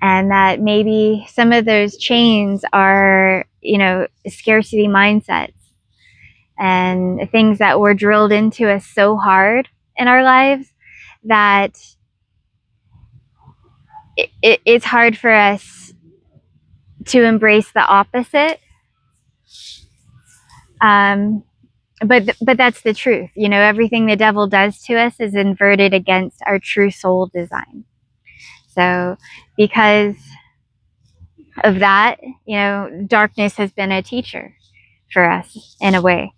And that maybe some of those chains are, scarcity mindsets and things that were drilled into us so hard in our lives that it's hard for us to embrace the opposite. but that's the truth. You know, everything the devil does to us is inverted against our true soul design. So because of that, you know, darkness has been a teacher for us in a way.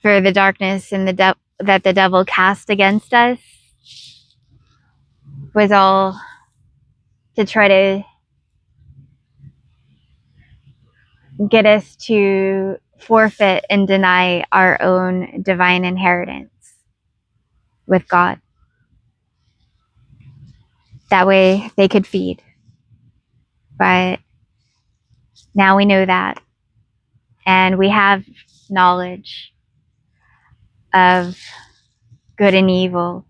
For the darkness and that the devil cast against us was all to try to get us to forfeit and deny our own divine inheritance with God. That way they could feed. But now we know that. And we have knowledge of good and evil.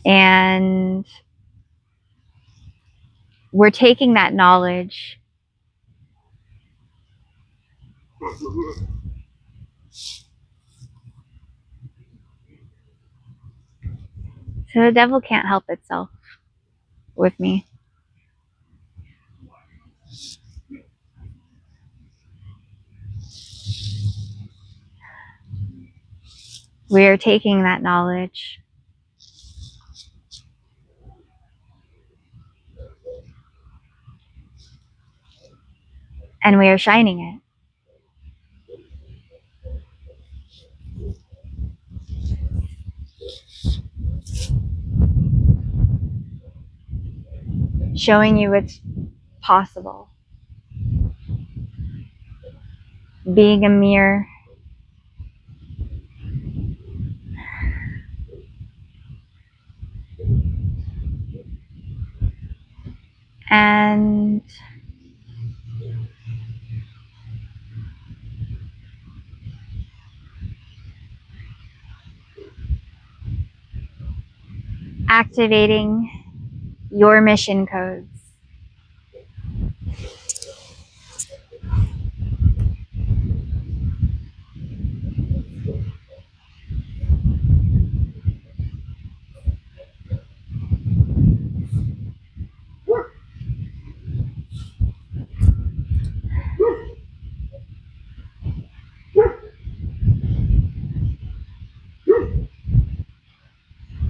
And we're taking that knowledge so the devil can't help itself with me. We are taking that knowledge and we are shining it. Showing you what's possible. Being a mirror. And activating your mission codes.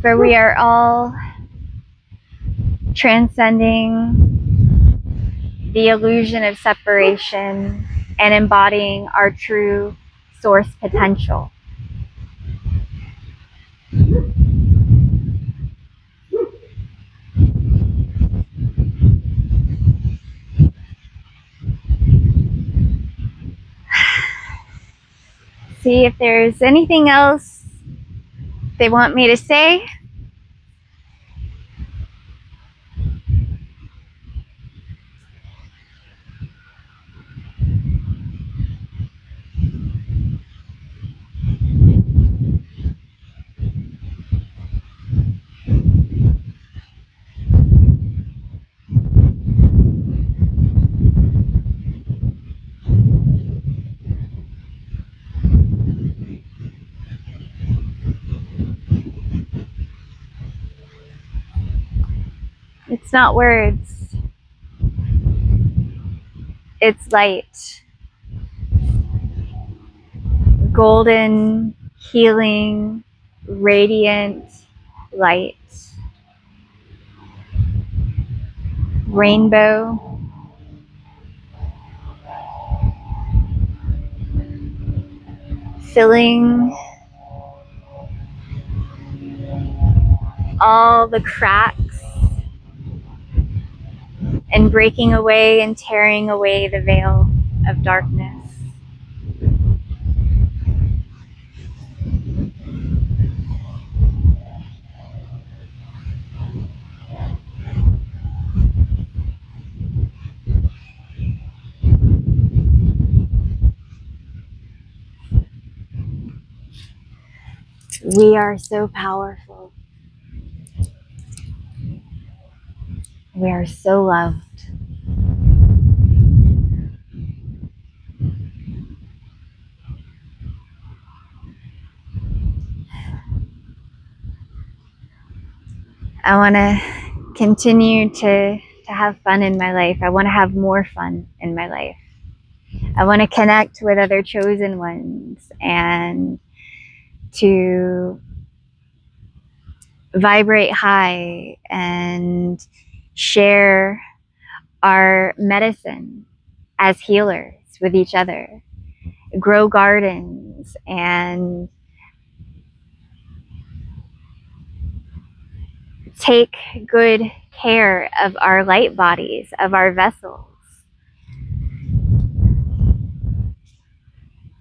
For we are all transcending the illusion of separation and embodying our true source potential. See if there's anything else they want me to say. It's not words. It's light. Golden, healing, radiant light. Rainbow. Filling all the cracks and breaking away and tearing away the veil of darkness. We are so powerful. We are so loved. I want to continue to have fun in my life. I want to have more fun in my life. I want to connect with other chosen ones and to vibrate high and share our medicine as healers with each other, grow gardens, and take good care of our light bodies, of our vessels.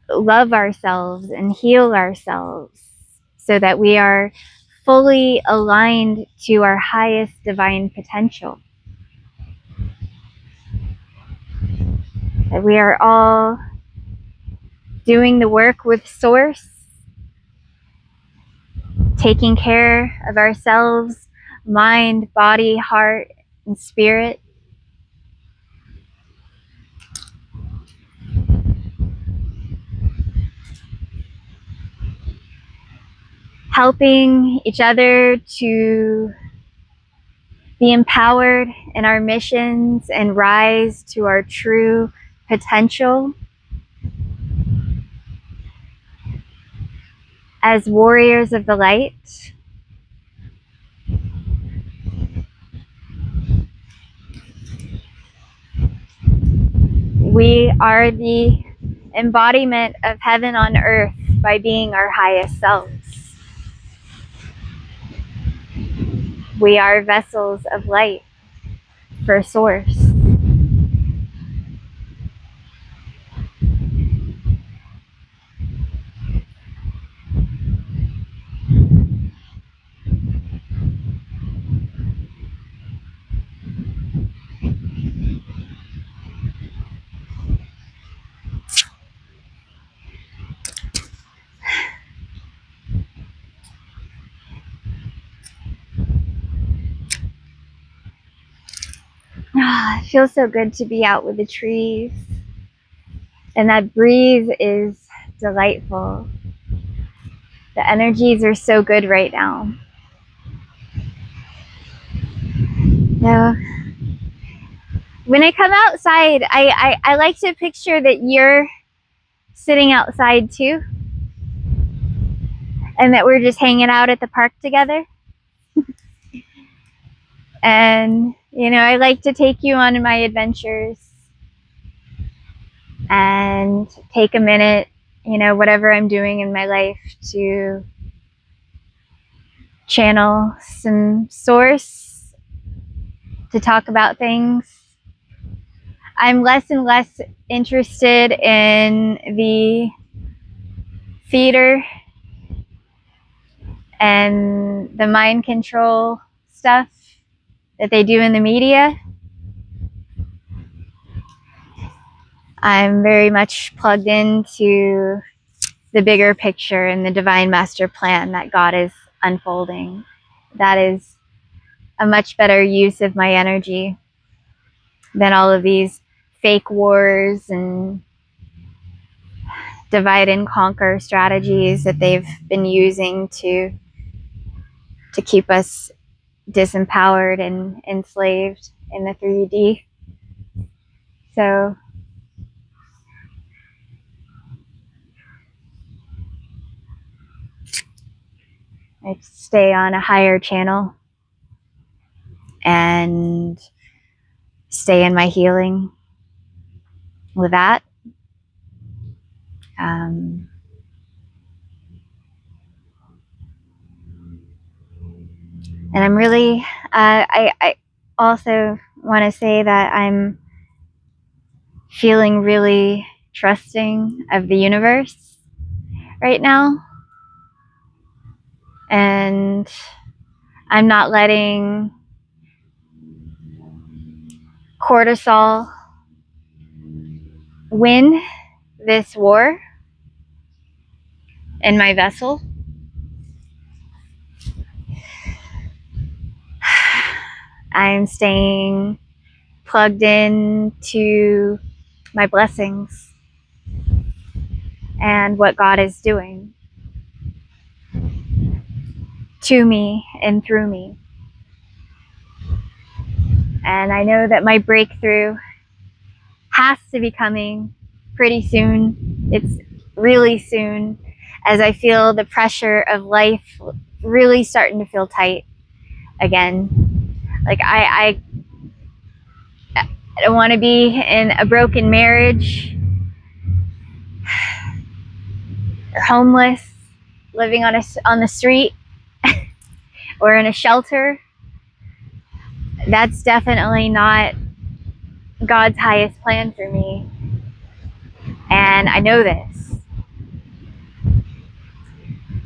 Love ourselves and heal ourselves so that we are fully aligned to our highest divine potential. That we are all doing the work with Source, taking care of ourselves, mind, body, heart, and spirit. Helping each other to be empowered in our missions and rise to our true potential as warriors of the light. We are the embodiment of heaven on earth by being our highest selves. We are vessels of light for Source. It feels so good to be out with the trees. And that breeze is delightful. The energies are so good right now. Yeah. When I come outside, I like to picture that you're sitting outside too. And that we're just hanging out at the park together. And, you know, I like to take you on my adventures and take a minute, you know, whatever I'm doing in my life to channel some Source, to talk about things. I'm less and less interested in the theater and the mind control stuff that they do in the media. I'm very much plugged into the bigger picture and the divine master plan that God is unfolding. That is a much better use of my energy than all of these fake wars and divide and conquer strategies that they've been using to keep us disempowered and enslaved in the 3D. So I stay on a higher channel and stay in my healing with that. And I'm really, I also want to say that I'm feeling really trusting of the universe right now. And I'm not letting cortisol win this war in my vessel. I'm staying plugged in to my blessings and what God is doing to me and through me. And I know that my breakthrough has to be coming pretty soon. It's really soon, as I feel the pressure of life really starting to feel tight again. Like I don't want to be in a broken marriage or homeless, living on the street or in a shelter. That's definitely not God's highest plan for me. And I know this.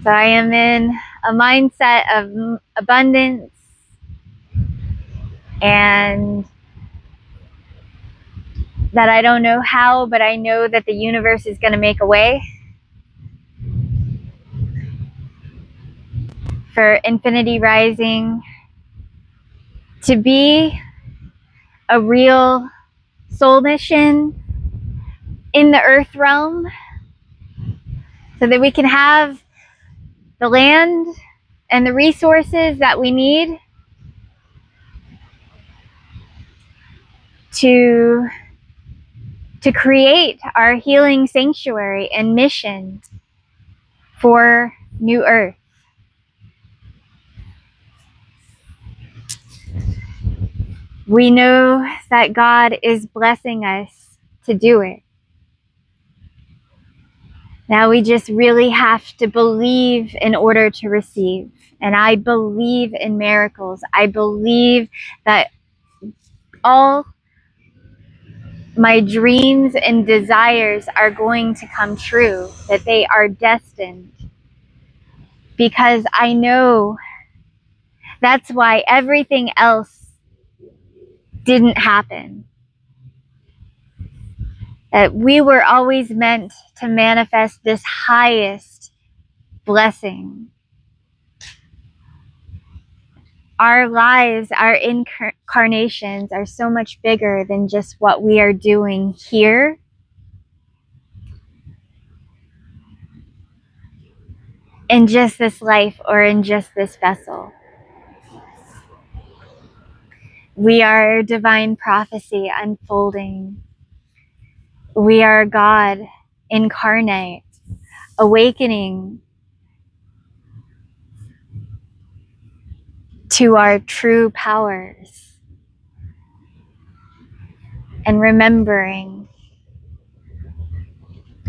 So I am in a mindset of abundance, and that I don't know how, but I know that the universe is going to make a way for Infinity Rising to be a real soul mission in the earth realm, so that we can have the land and the resources that we need to create our healing sanctuary and mission for New Earth. We know that God is blessing us to do it. Now we just really have to believe in order to receive. And I believe in miracles. I believe that all my dreams and desires are going to come true, that they are destined. Because I know that's why everything else didn't happen. That we were always meant to manifest this highest blessing. Our lives, our incarnations are so much bigger than just what we are doing here. In just this life or in just this vessel. We are divine prophecy unfolding. We are God incarnate, awakening to our true powers and remembering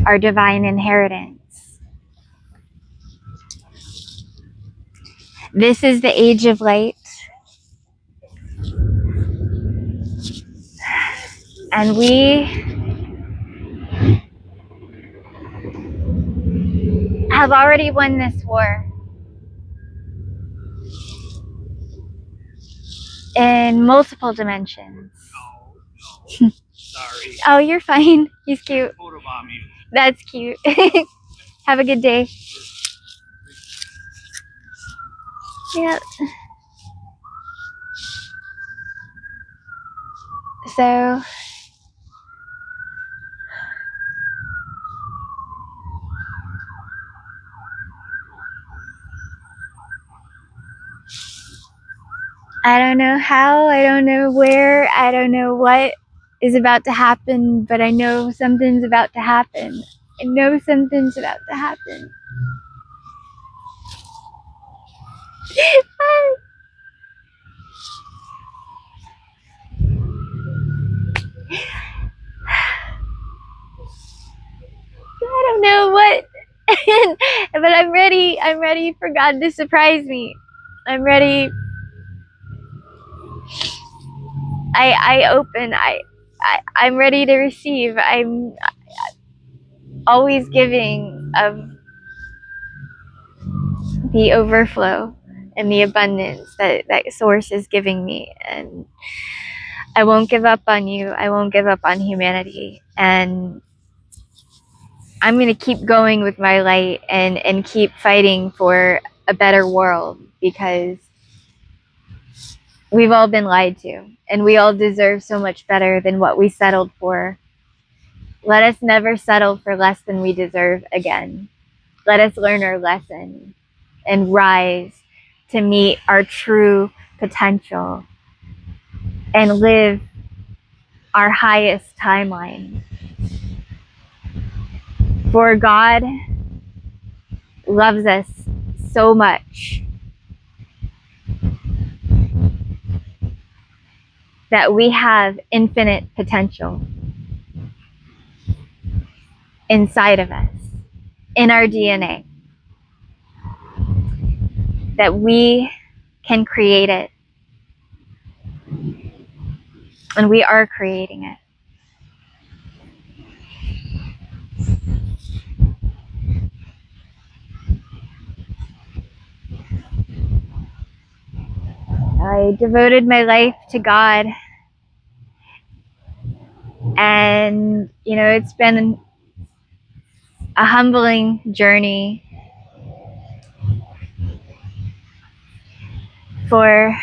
our divine inheritance. This is the age of light, and we have already won this war in multiple dimensions. No. Sorry. Oh, you're fine. He's cute. That's cute. Have a good day. Yeah. So I don't know how, I don't know where, I don't know what is about to happen, but I know something's about to happen. I know something's about to happen. I don't know what, but I'm ready. I'm ready for God to surprise me. I'm ready. I'm ready to receive. I'm always giving of the overflow and the abundance that source is giving me. And I won't give up on you. I won't give up on humanity. And I'm going to keep going with my light and keep fighting for a better world, because we've all been lied to and we all deserve so much better than what we settled for. Let us never settle for less than we deserve again. Let us learn our lesson and rise to meet our true potential and live our highest timeline. For God loves us so much that we have infinite potential inside of us, in our DNA, that we can create it, and we are creating it. I devoted my life to God, and it's been a humbling journey. For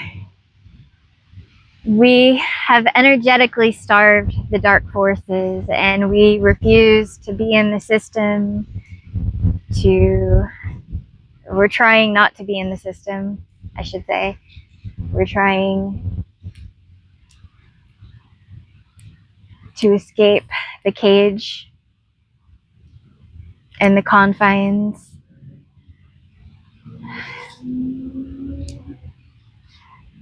we have energetically starved the dark forces, and we refuse to be in the system. We're trying not to be in the system, I should say. We're trying to escape the cage and the confines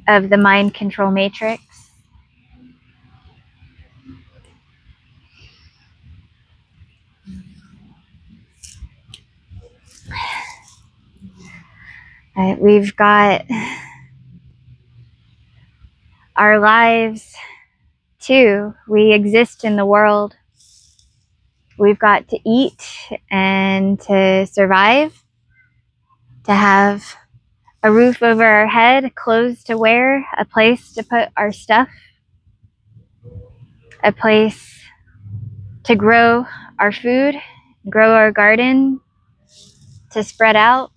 of the mind control matrix. We've got our lives too. We exist in the world. We've got to eat and to survive, to have a roof over our head, clothes to wear, a place to put our stuff, a place to grow our food, grow our garden, to spread out,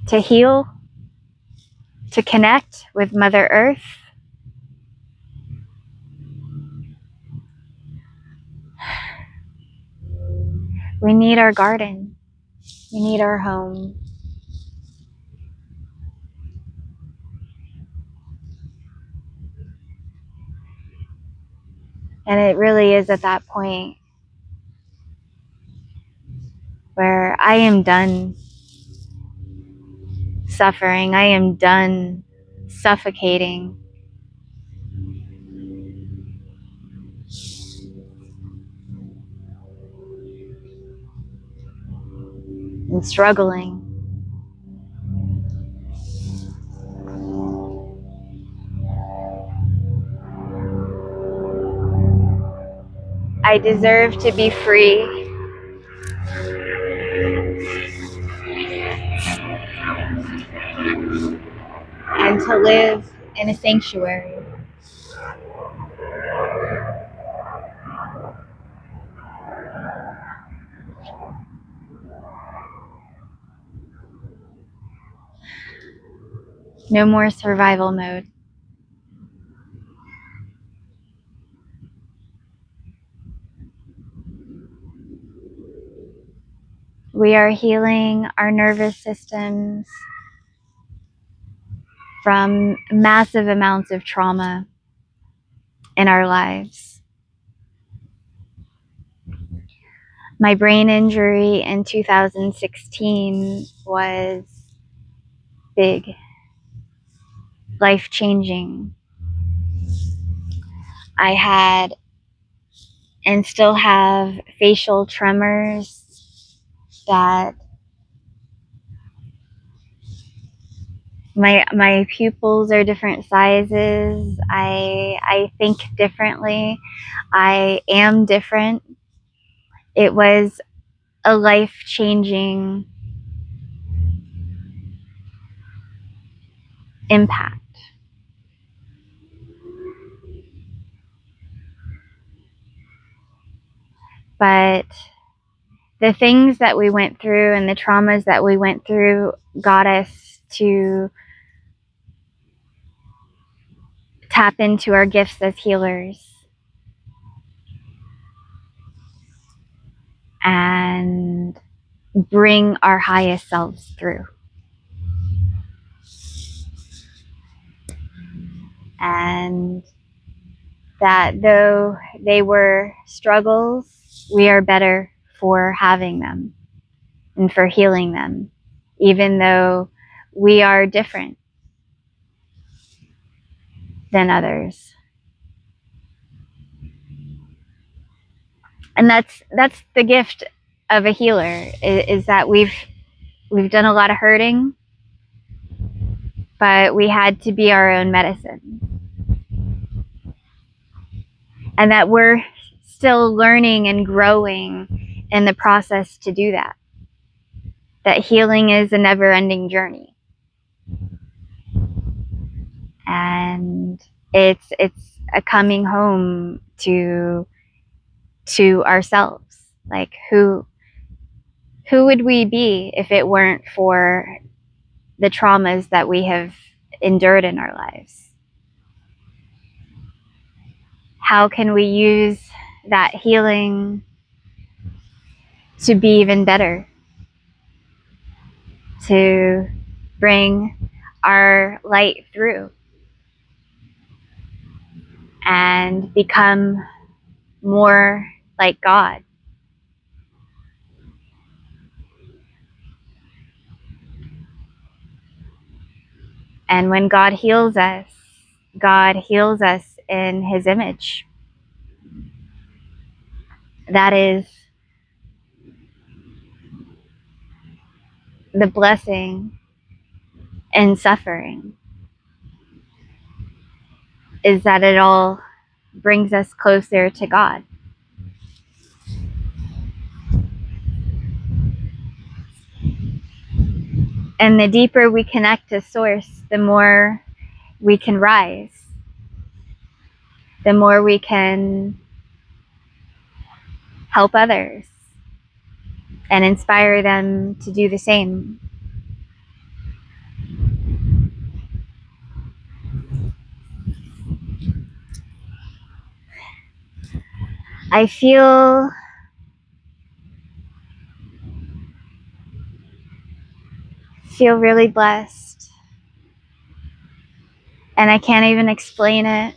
to heal, to connect with Mother Earth. We need our garden. We need our home. And it really is at that point where I am done suffering. I am done suffocating and struggling. I deserve to be free and to live in a sanctuary. No more survival mode. We are healing our nervous systems from massive amounts of trauma in our lives. My brain injury in 2016 was big, life-changing. I had and still have facial tremors that my pupils are different sizes. I think differently. I am different. It was a life-changing impact. But the things that we went through and the traumas that we went through got us to tap into our gifts as healers and bring our highest selves through. And that though they were struggles, we are better for having them and for healing them, even though we are different than others. And that's the gift of a healer, is that we've done a lot of hurting, but we had to be our own medicine. And that we're still learning and growing in the process to do that. That healing is a never-ending journey. And it's a coming home to ourselves. Like, who would we be if it weren't for the traumas that we have endured in our lives? How can we use that healing to be even better, to bring our light through and become more like God? And when God heals us in His image. That is the blessing in suffering, is that it all brings us closer to God. And the deeper we connect to Source, the more we can rise, the more we can help others and inspire them to do the same. I feel really blessed, and I can't even explain it,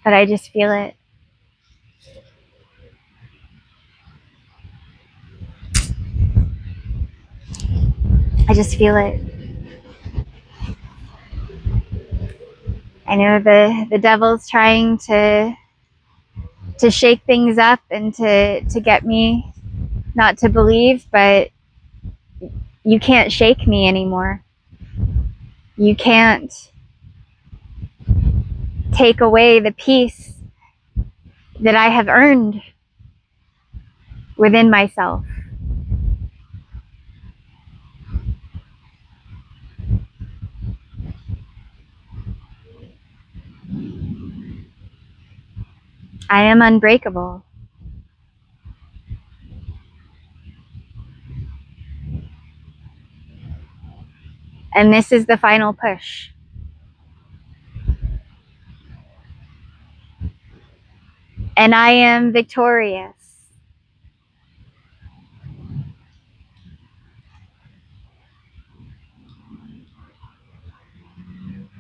but I just feel it. I just feel it. I know the devil's trying to shake things up and to get me not to believe, but you can't shake me anymore. You can't take away the peace that I have earned within myself. I am unbreakable. And this is the final push. And I am victorious.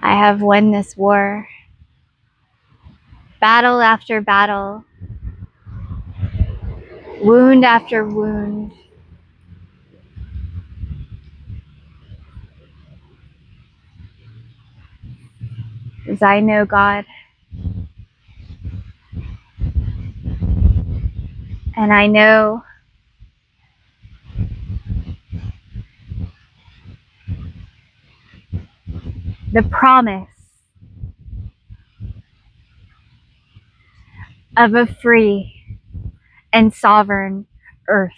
I have won this war. Battle after battle. Wound after wound. As I know God. And I know the promise of a free and sovereign earth.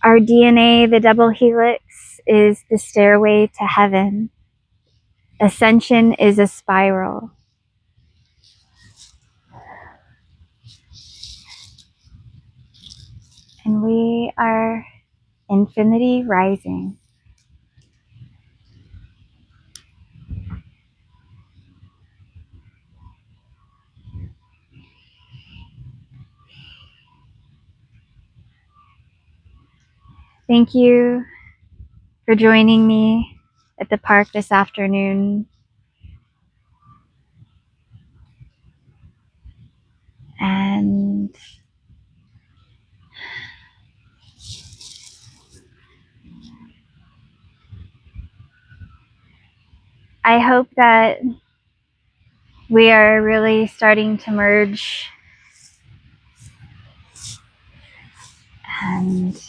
Our DNA, the double helix, is the stairway to heaven. Ascension is a spiral. And we are infinity rising. Thank you for joining me at the park this afternoon. And I hope that we are really starting to merge and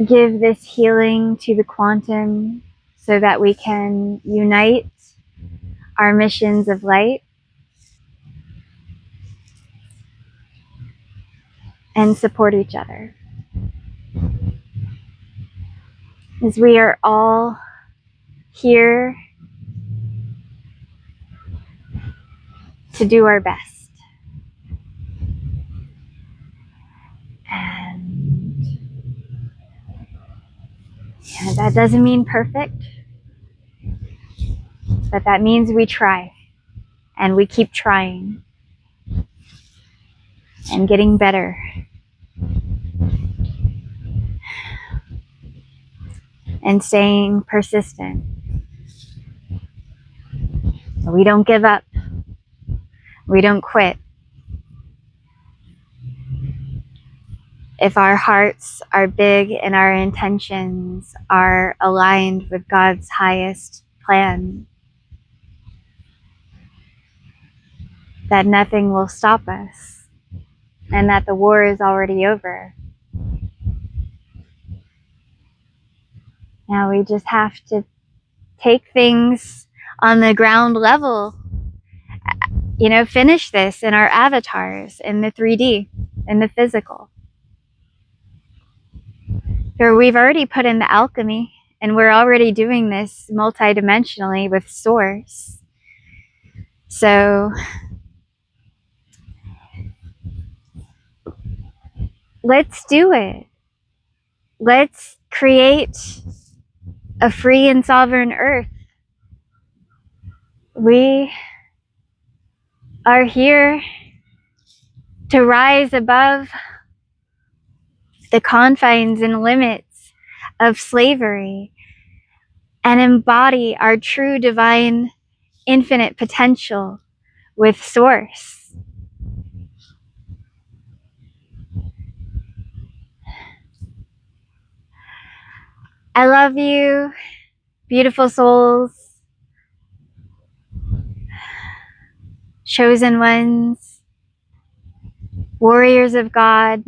give this healing to the quantum so that we can unite our missions of light and support each other. As we are all here to do our best. And that doesn't mean perfect, but that means we try and we keep trying and getting better and staying persistent. We don't give up. We don't quit. If our hearts are big and our intentions are aligned with God's highest plan, that nothing will stop us and that the war is already over. Now we just have to take things on the ground level, finish this in our avatars, in the 3D, in the physical. So we've already put in the alchemy, and we're already doing this multidimensionally with Source. So let's do it. Let's create a free and sovereign earth. We are here to rise above the confines and limits of slavery and embody our true divine infinite potential with Source. I love you, beautiful souls, chosen ones, warriors of God,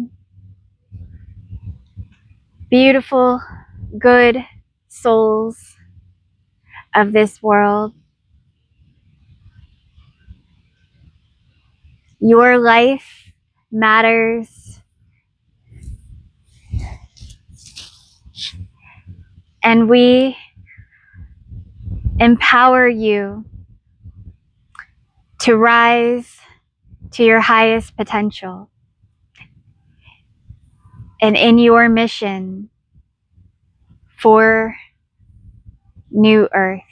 beautiful, good souls of this world. Your life matters, and we empower you to rise to your highest potential and in your mission for New Earth.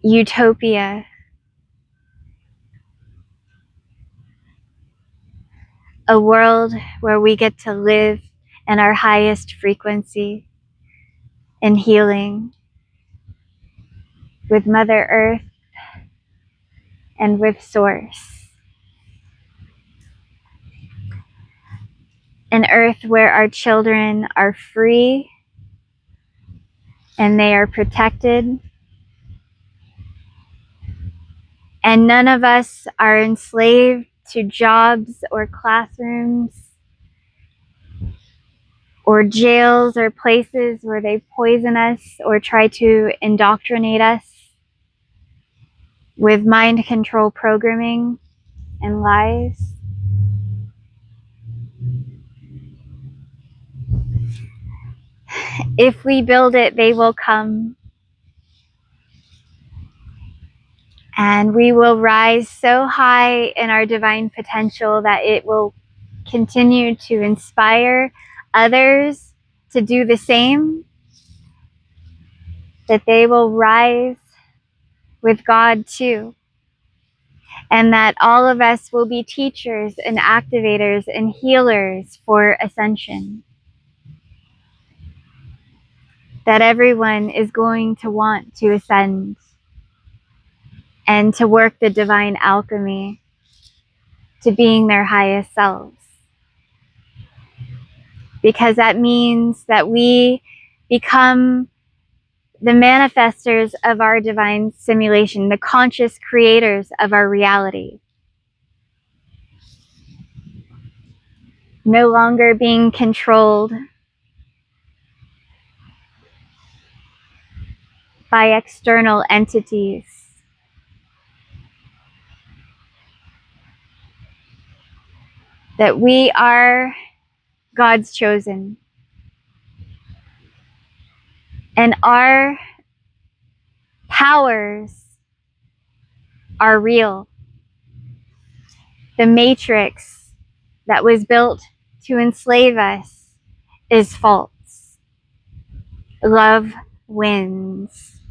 Utopia, a world where we get to live in our highest frequency in healing with Mother Earth and with Source. An earth where our children are free and they are protected, and none of us are enslaved to jobs or classrooms or jails or places where they poison us or try to indoctrinate us with mind control programming and lies. If we build it, they will come. And we will rise so high in our divine potential that it will continue to inspire others to do the same, that they will rise with God too. and that all of us will be teachers and activators and healers for ascension. That everyone is going to want to ascend and to work the divine alchemy to being their highest selves. Because that means that we become the manifestors of our divine simulation, the conscious creators of our reality. No longer being controlled by external entities. That we are God's chosen. And our powers are real. The matrix that was built to enslave us is false. Love wins.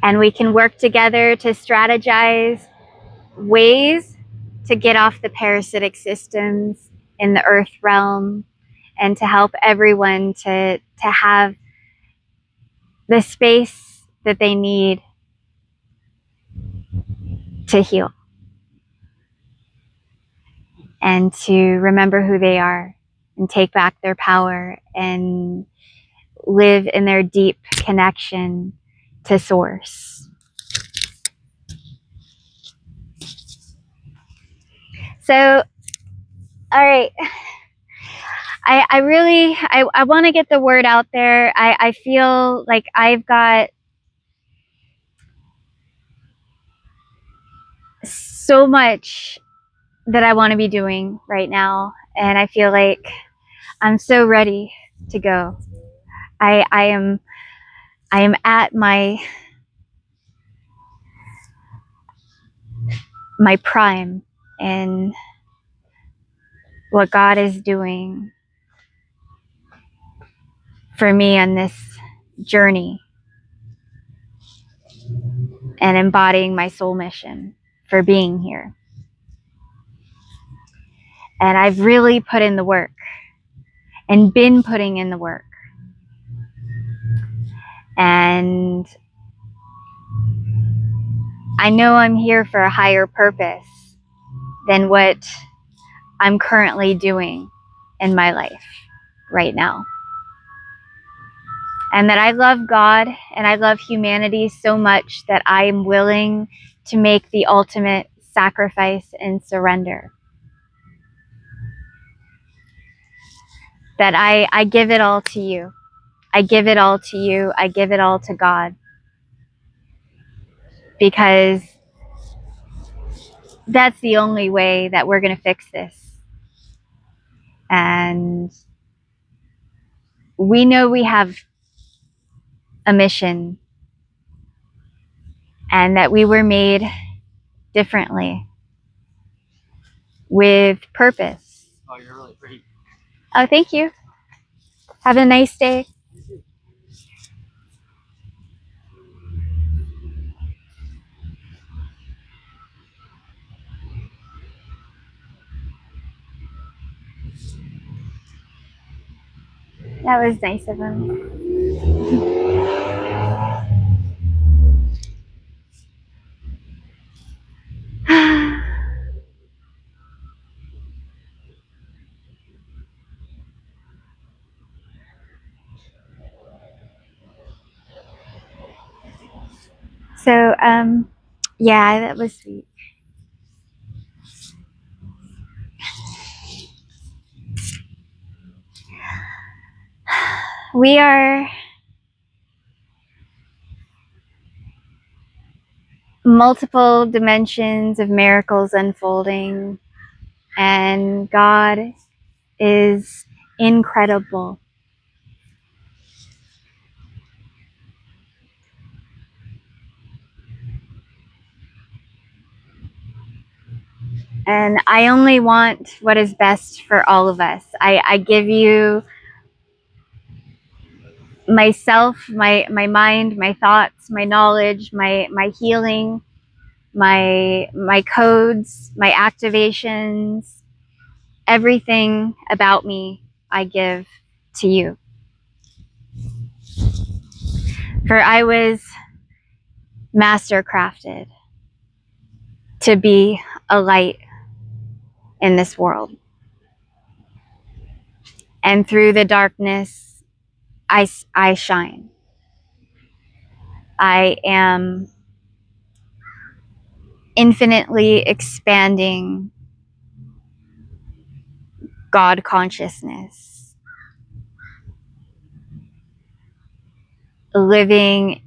And we can work together to strategize ways to get off the parasitic systems in the earth realm and to help everyone to have the space that they need to heal and to remember who they are and take back their power and live in their deep connection to source. So, all right. I really want to get the word out there. I feel like I've got so much that I want to be doing right now. And I feel like I'm so ready to go. I am at my prime in what God is doing for me on this journey and embodying my soul mission for being here. And I've really put in the work and been putting in the work. And I know I'm here for a higher purpose than what I'm currently doing in my life right now. And that I love God and I love humanity so much that I am willing to make the ultimate sacrifice and surrender. That I give it all to you. I give it all to you. I give it all to God. Because that's the only way that we're going to fix this. And we know we have a mission and that we were made differently with purpose. Oh, you're really pretty. Oh, thank you. Have a nice day. That was nice of him. So, yeah, that was sweet. We are multiple dimensions of miracles unfolding, and God is incredible. And I only want what is best for all of us. I give you myself, my mind, my thoughts, my knowledge, my healing, my codes, my activations, everything about me I give to you. For I was master crafted to be a light in this world. And through the darkness, I shine. I am infinitely expanding God consciousness, living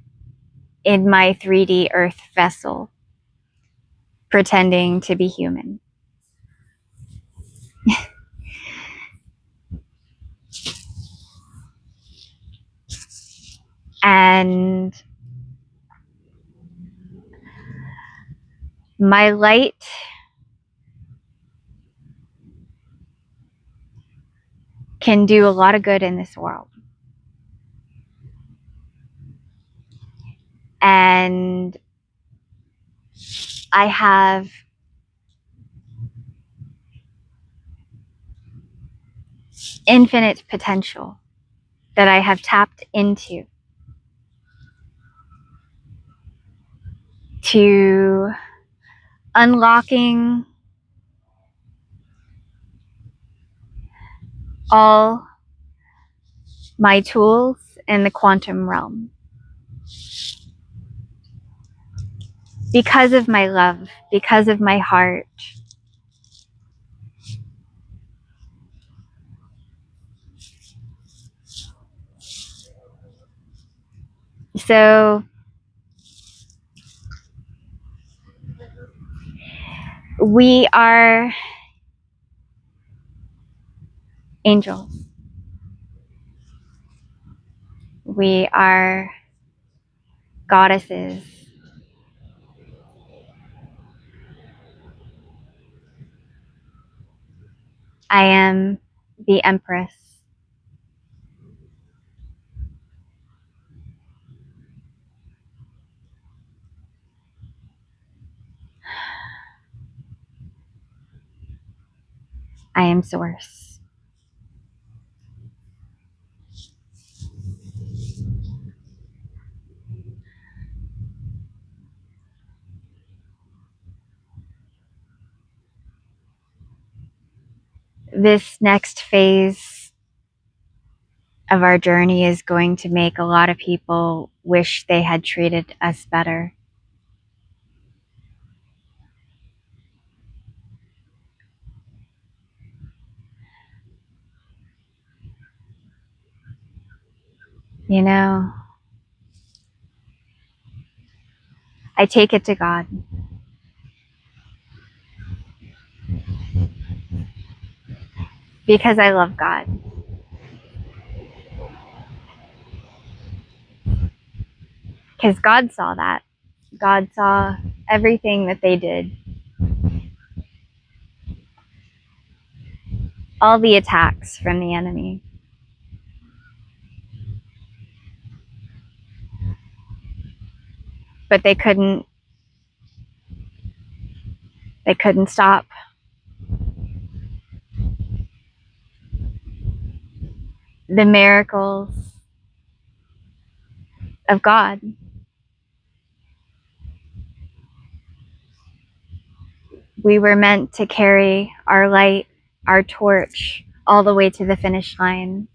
in my 3D earth vessel, pretending to be human. And my light can do a lot of good in this world. And I have infinite potential that I have tapped into to unlocking all my tools in the quantum realm because of my love, because of my heart. So we are angels. We are goddesses. I am the Empress. I am Source. This next phase of our journey is going to make a lot of people wish they had treated us better. You know, I take it to God. Because I love God. Because God saw that. God saw everything that they did. All the attacks from the enemy. But they couldn't stop the miracles of God. We were meant to carry our light, our torch, all the way to the finish line.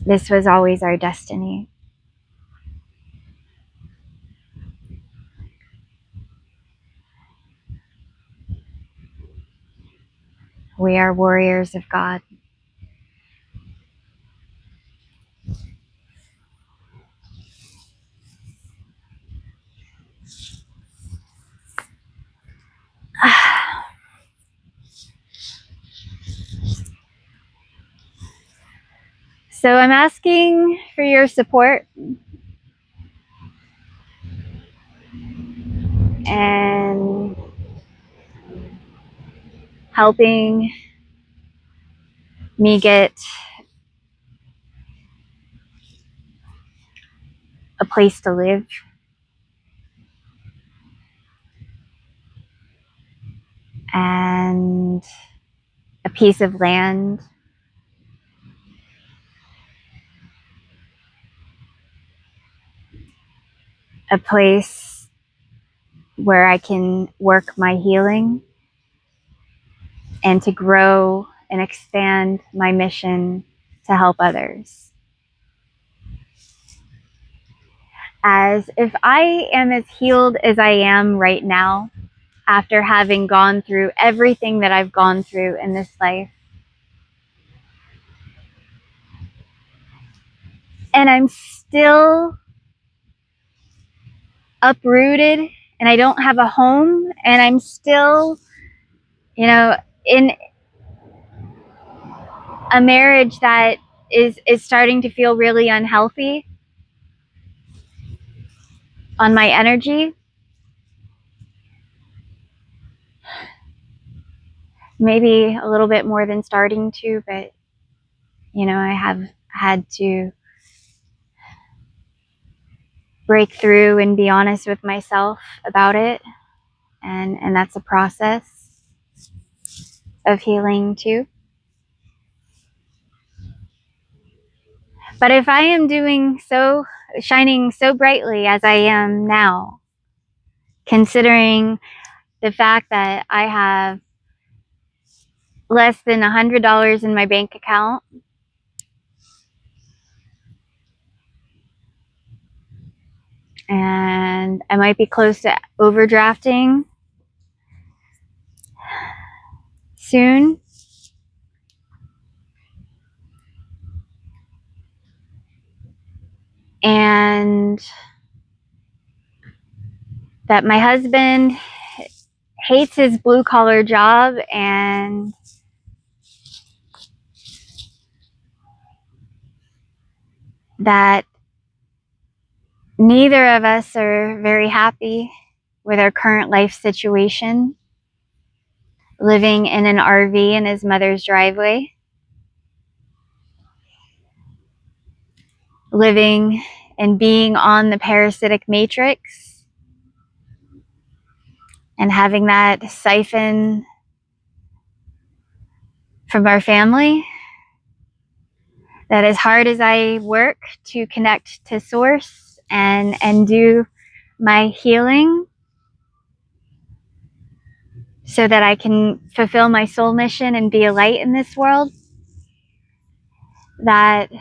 This was always our destiny. We are warriors of God. So I'm asking for your support and helping me get a place to live, and a piece of land, a place where I can work my healing and to grow and expand my mission to help others. As if I am as healed as I am right now, after having gone through everything that I've gone through in this life, and I'm still uprooted and I don't have a home, and I'm still, in a marriage that is starting to feel really unhealthy on my energy. Maybe a little bit more than starting to, but I have had to break through and be honest with myself about it, and that's a process of healing too. But if I am shining so brightly as I am now, considering the fact that I have less than $100 in my bank account, and I might be close to overdrafting soon, and that my husband hates his blue-collar job, and that neither of us are very happy with our current life situation, living in an RV in his mother's driveway, living and being on the parasitic matrix, and having that siphon from our family. That as hard as I work to connect to source and do my healing so that I can fulfill my soul mission and be a light in this world, that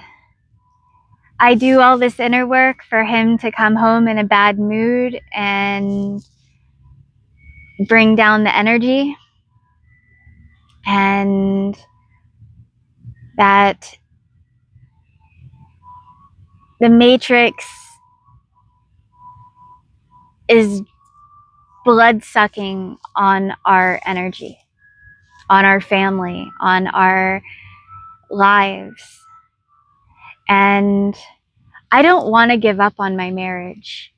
I do all this inner work for him to come home in a bad mood and bring down the energy, and that the matrix is blood sucking on our energy, on our family, on our lives. And I don't want to give up on my marriage.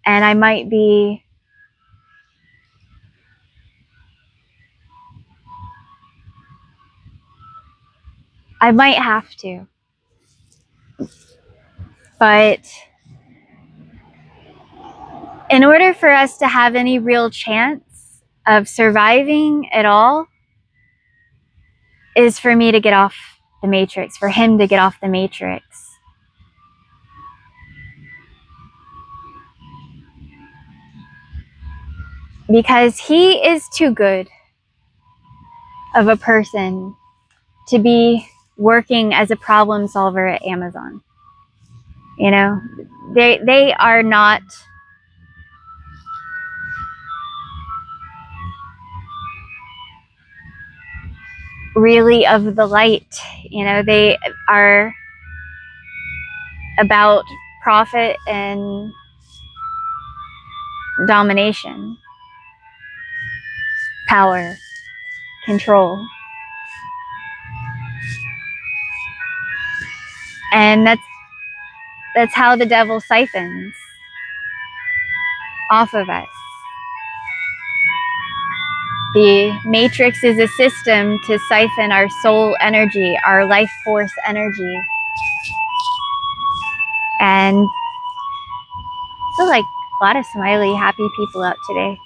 And I might have to. But in order for us to have any real chance of surviving at all, is for me to get off the matrix, for him to get off the matrix. Because he is too good of a person to be working as a problem solver at Amazon. They are not really of the light. They are about profit and domination, power, control. And that's how the devil siphons off of us. The matrix is a system to siphon our soul energy, our life force energy. And feel like a lot of smiley, happy people out today.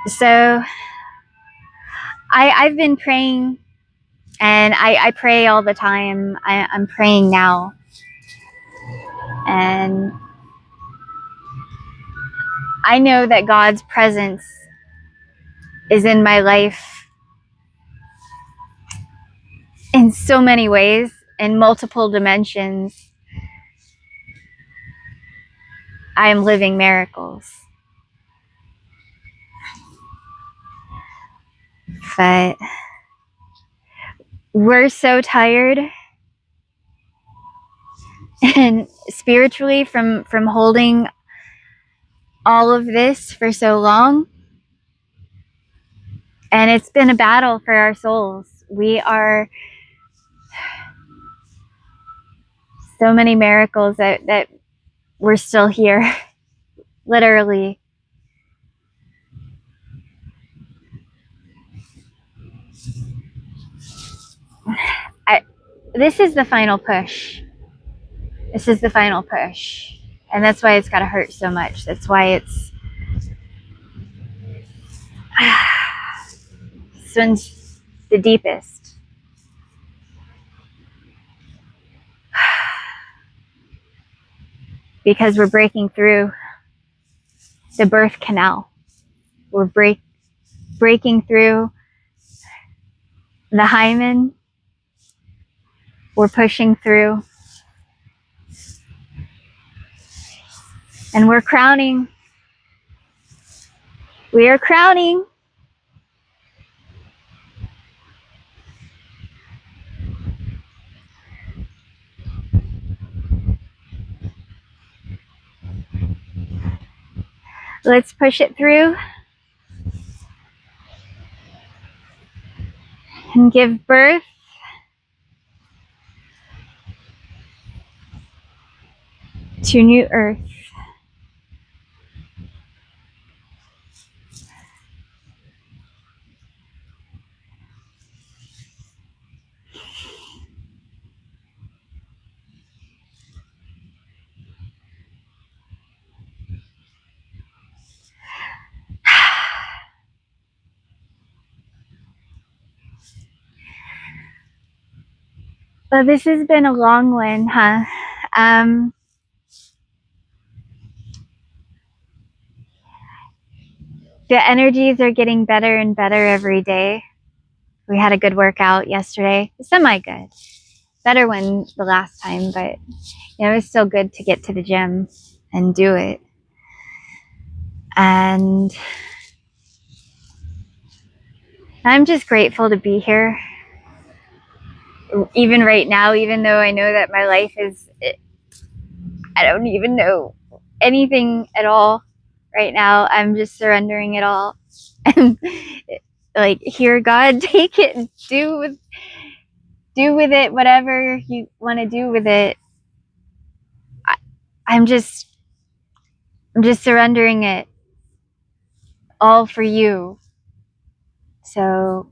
So I've been praying, and I pray all the time. I'm praying now. And I know that God's presence is in my life in so many ways, in multiple dimensions. I am living miracles. But we're so tired and spiritually from holding all of this for so long. And it's been a battle for our souls. We are so many miracles that we're still here, literally. This is the final push. This is the final push. And that's why it's got to hurt so much. That's why it's this one's the deepest. Because we're breaking through the birth canal. We're breaking through the hymen. We're pushing through. And we're crowning. We are crowning. Let's push it through and give birth to new earth. Well, this has been a long one, huh? The energies are getting better and better every day. We had a good workout yesterday. Semi-good. Better than the last time, but it was still good to get to the gym and do it. And I'm just grateful to be here. Even right now, even though I know that my life is, I don't even know anything at all right now. I'm just surrendering it all. And like, here, God, take it and do with it whatever you want to do with it. I'm just surrendering it all for you. So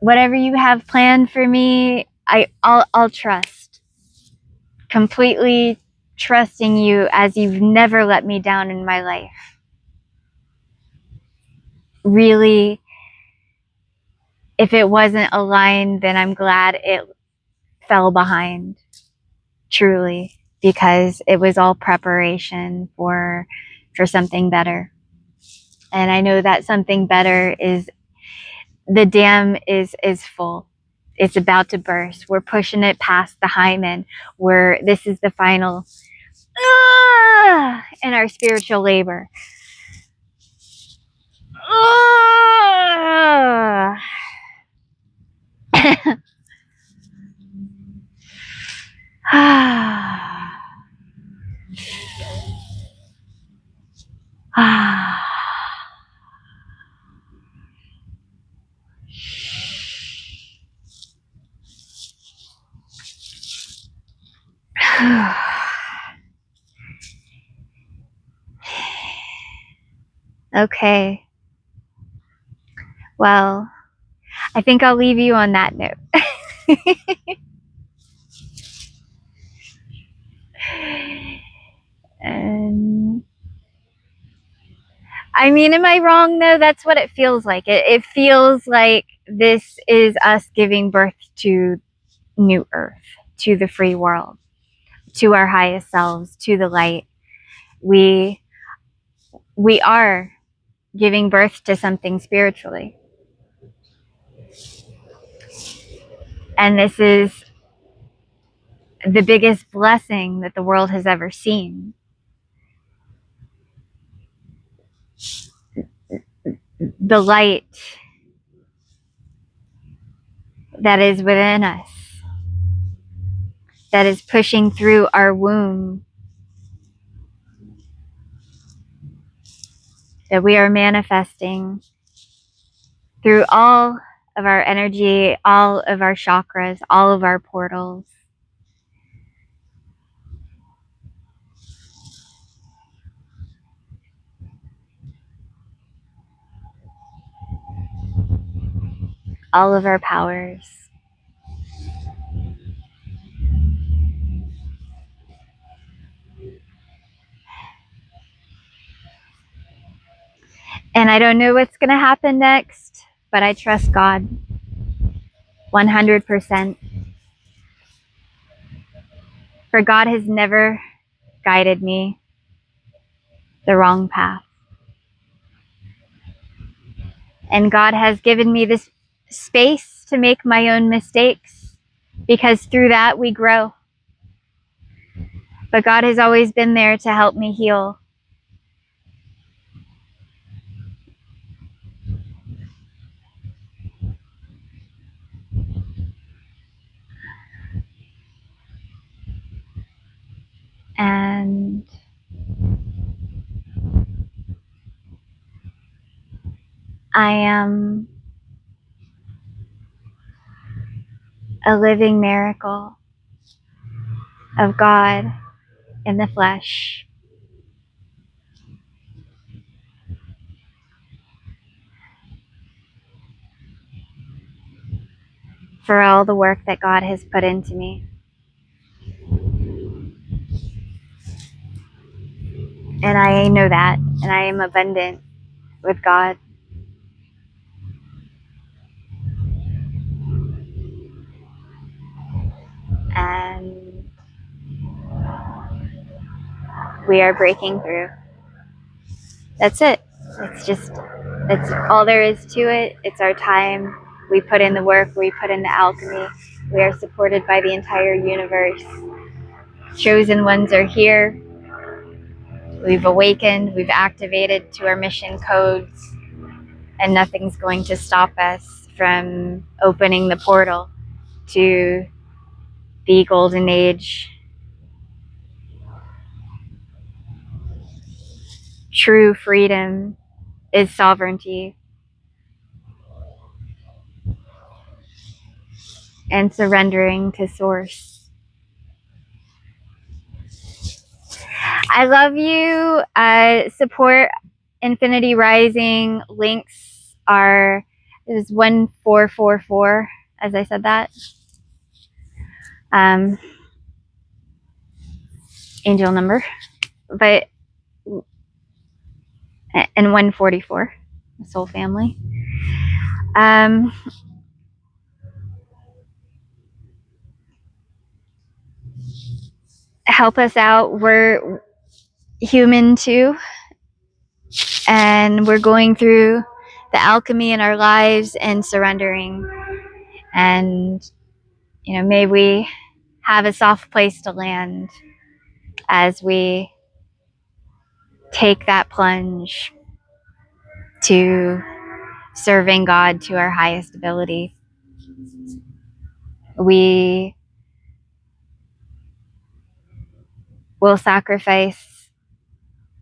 whatever you have planned for me, I'll trust. Completely trusting you as you've never let me down in my life. Really, if it wasn't aligned, then I'm glad it fell behind. Truly, because it was all preparation for something better. And I know that something better is, the dam is full. It's about to burst. We're pushing it past the hymen. This is the final in our spiritual labor. Okay. Well, I think I'll leave you on that note. And I mean, am I wrong though? That's what it feels like. It feels like this is us giving birth to new earth, to the free world, to our highest selves, to the light. We are giving birth to something spiritually. And this is the biggest blessing that the world has ever seen. The light that is within us, that is pushing through our womb, that we are manifesting through all of our energy, all of our chakras, all of our portals. All of our powers. And I don't know what's going to happen next, but I trust God 100%. For God has never guided me the wrong path. And God has given me this space to make my own mistakes, because through that we grow. But God has always been there to help me heal. And I am a living miracle of God in the flesh. For all the work that God has put into me. And I know that, and I am abundant with God. And we are breaking through. That's it. That's all there is to it. It's our time. We put in the work, we put in the alchemy. We are supported by the entire universe. Chosen ones are here. We've awakened, we've activated to our mission codes, and nothing's going to stop us from opening the portal to the golden age. True freedom is sovereignty and surrendering to source. I love you. Support Infinity Rising. Links are, it was 1444, as I said that. Angel number. But, and 144, soul family. Help us out. We're human too. And we're going through the alchemy in our lives and surrendering. And, you know, may we have a soft place to land as we take that plunge to serving God to our highest ability. We will sacrifice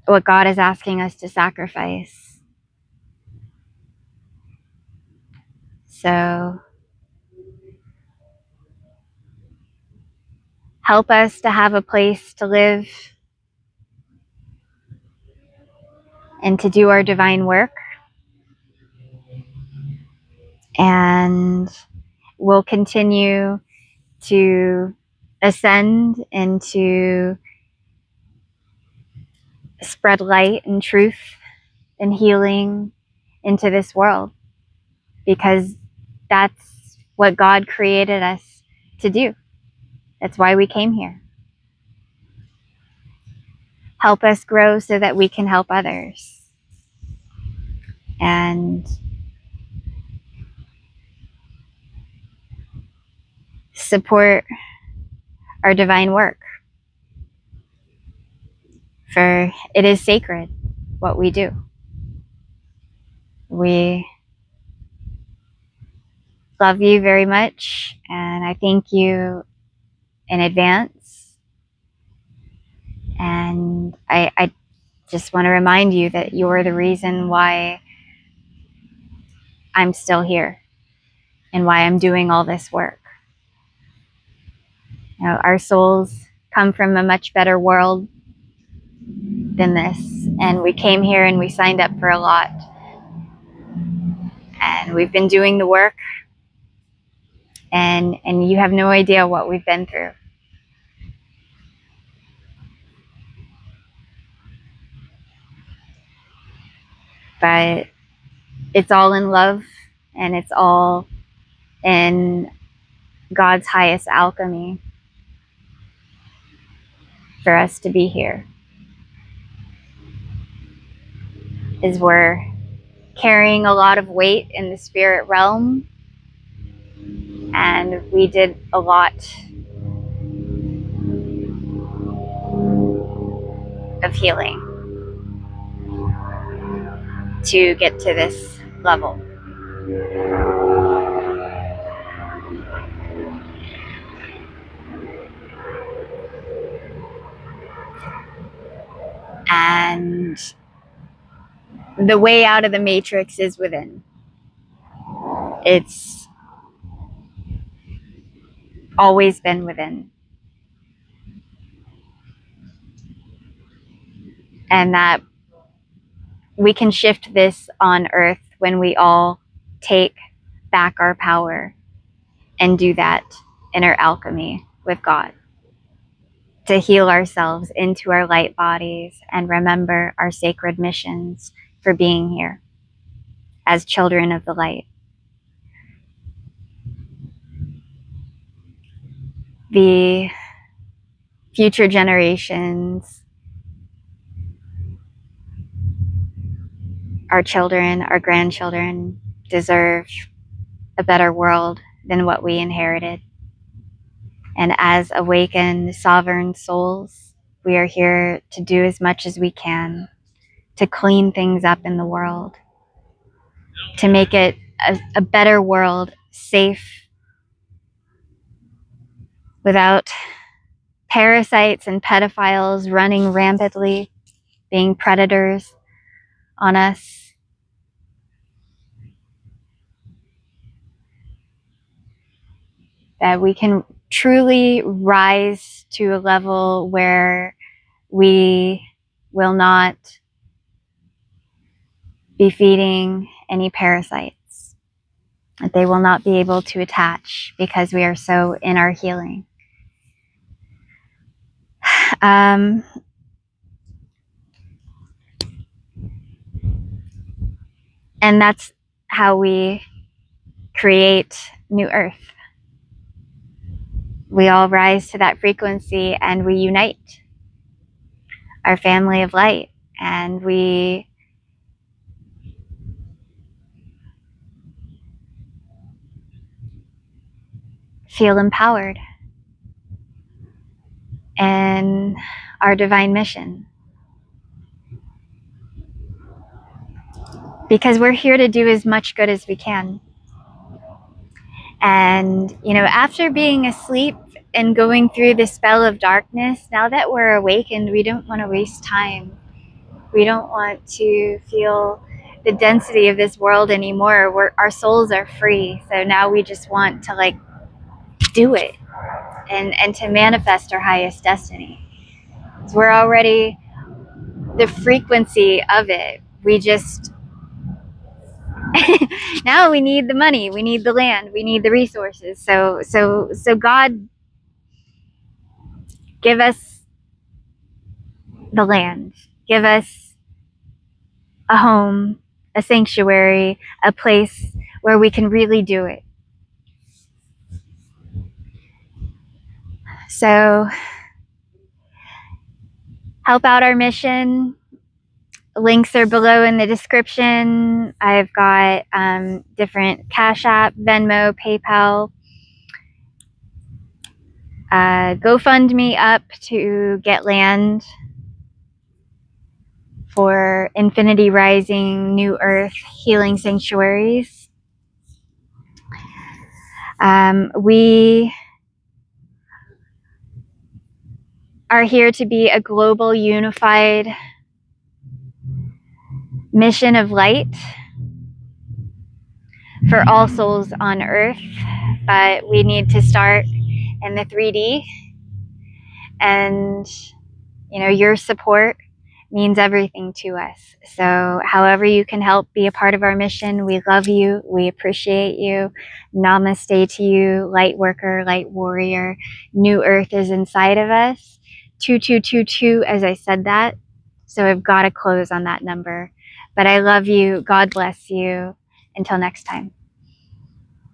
what God is asking us to sacrifice. So help us to have a place to live and to do our divine work. And we'll continue to ascend and to spread light and truth and healing into this world, because that's what God created us to do. That's why we came here. Help us grow so that we can help others. And support our divine work. For it is sacred what we do. We love you very much, and I thank you in advance. And I just want to remind you that you're the reason why I'm still here and why I'm doing all this work. You know, our souls come from a much better world than this, and we came here and we signed up for a lot. And we've been doing the work, and you have no idea what we've been through. But it's all in love, and it's all in God's highest alchemy for us to be here. Is we're carrying a lot of weight in the spirit realm, and we did a lot of healing to get to this level. And the way out of the matrix is within. It's always been within. And that we can shift this on earth when we all take back our power and do that inner alchemy with God, to heal ourselves into our light bodies and remember our sacred missions for being here as children of the light. The future generations, our children, our grandchildren, deserve a better world than what we inherited. And as awakened, sovereign souls, we are here to do as much as we can to clean things up in the world, to make it a better world, safe, without parasites and pedophiles running rampantly, being predators on us. That we can truly rise to a level where we will not be feeding any parasites, that they will not be able to attach because we are so in our healing. And that's how we create New Earth. We all rise to that frequency and we unite our family of light, and we feel empowered in our divine mission. Because we're here to do as much good as we can. And, you know, after being asleep and going through the spell of darkness, now that we're awakened, we don't want to waste time. We don't want to feel the density of this world anymore. Our souls are free. So now we just want to do it and to manifest our highest destiny. So we're already the frequency of it. We just Now we need the money, we need the land, we need the resources. So God, give us the land, give us a home, a sanctuary, a place where we can really do it. So help out our mission. Links are below in the description. I've got different Cash App, Venmo, PayPal, Gofundme up to get land for Infinity Rising, New Earth, Healing Sanctuaries. We are here to be a global unified mission of light for all souls on Earth, but we need to start in the 3D, and your support means everything to us. So however you can help be a part of our mission, we love you, we appreciate you. Namaste to you, light worker, light warrior. New Earth is inside of us. 2222 as I said that, so I've got to close on that number. But I love you. God bless you. Until next time.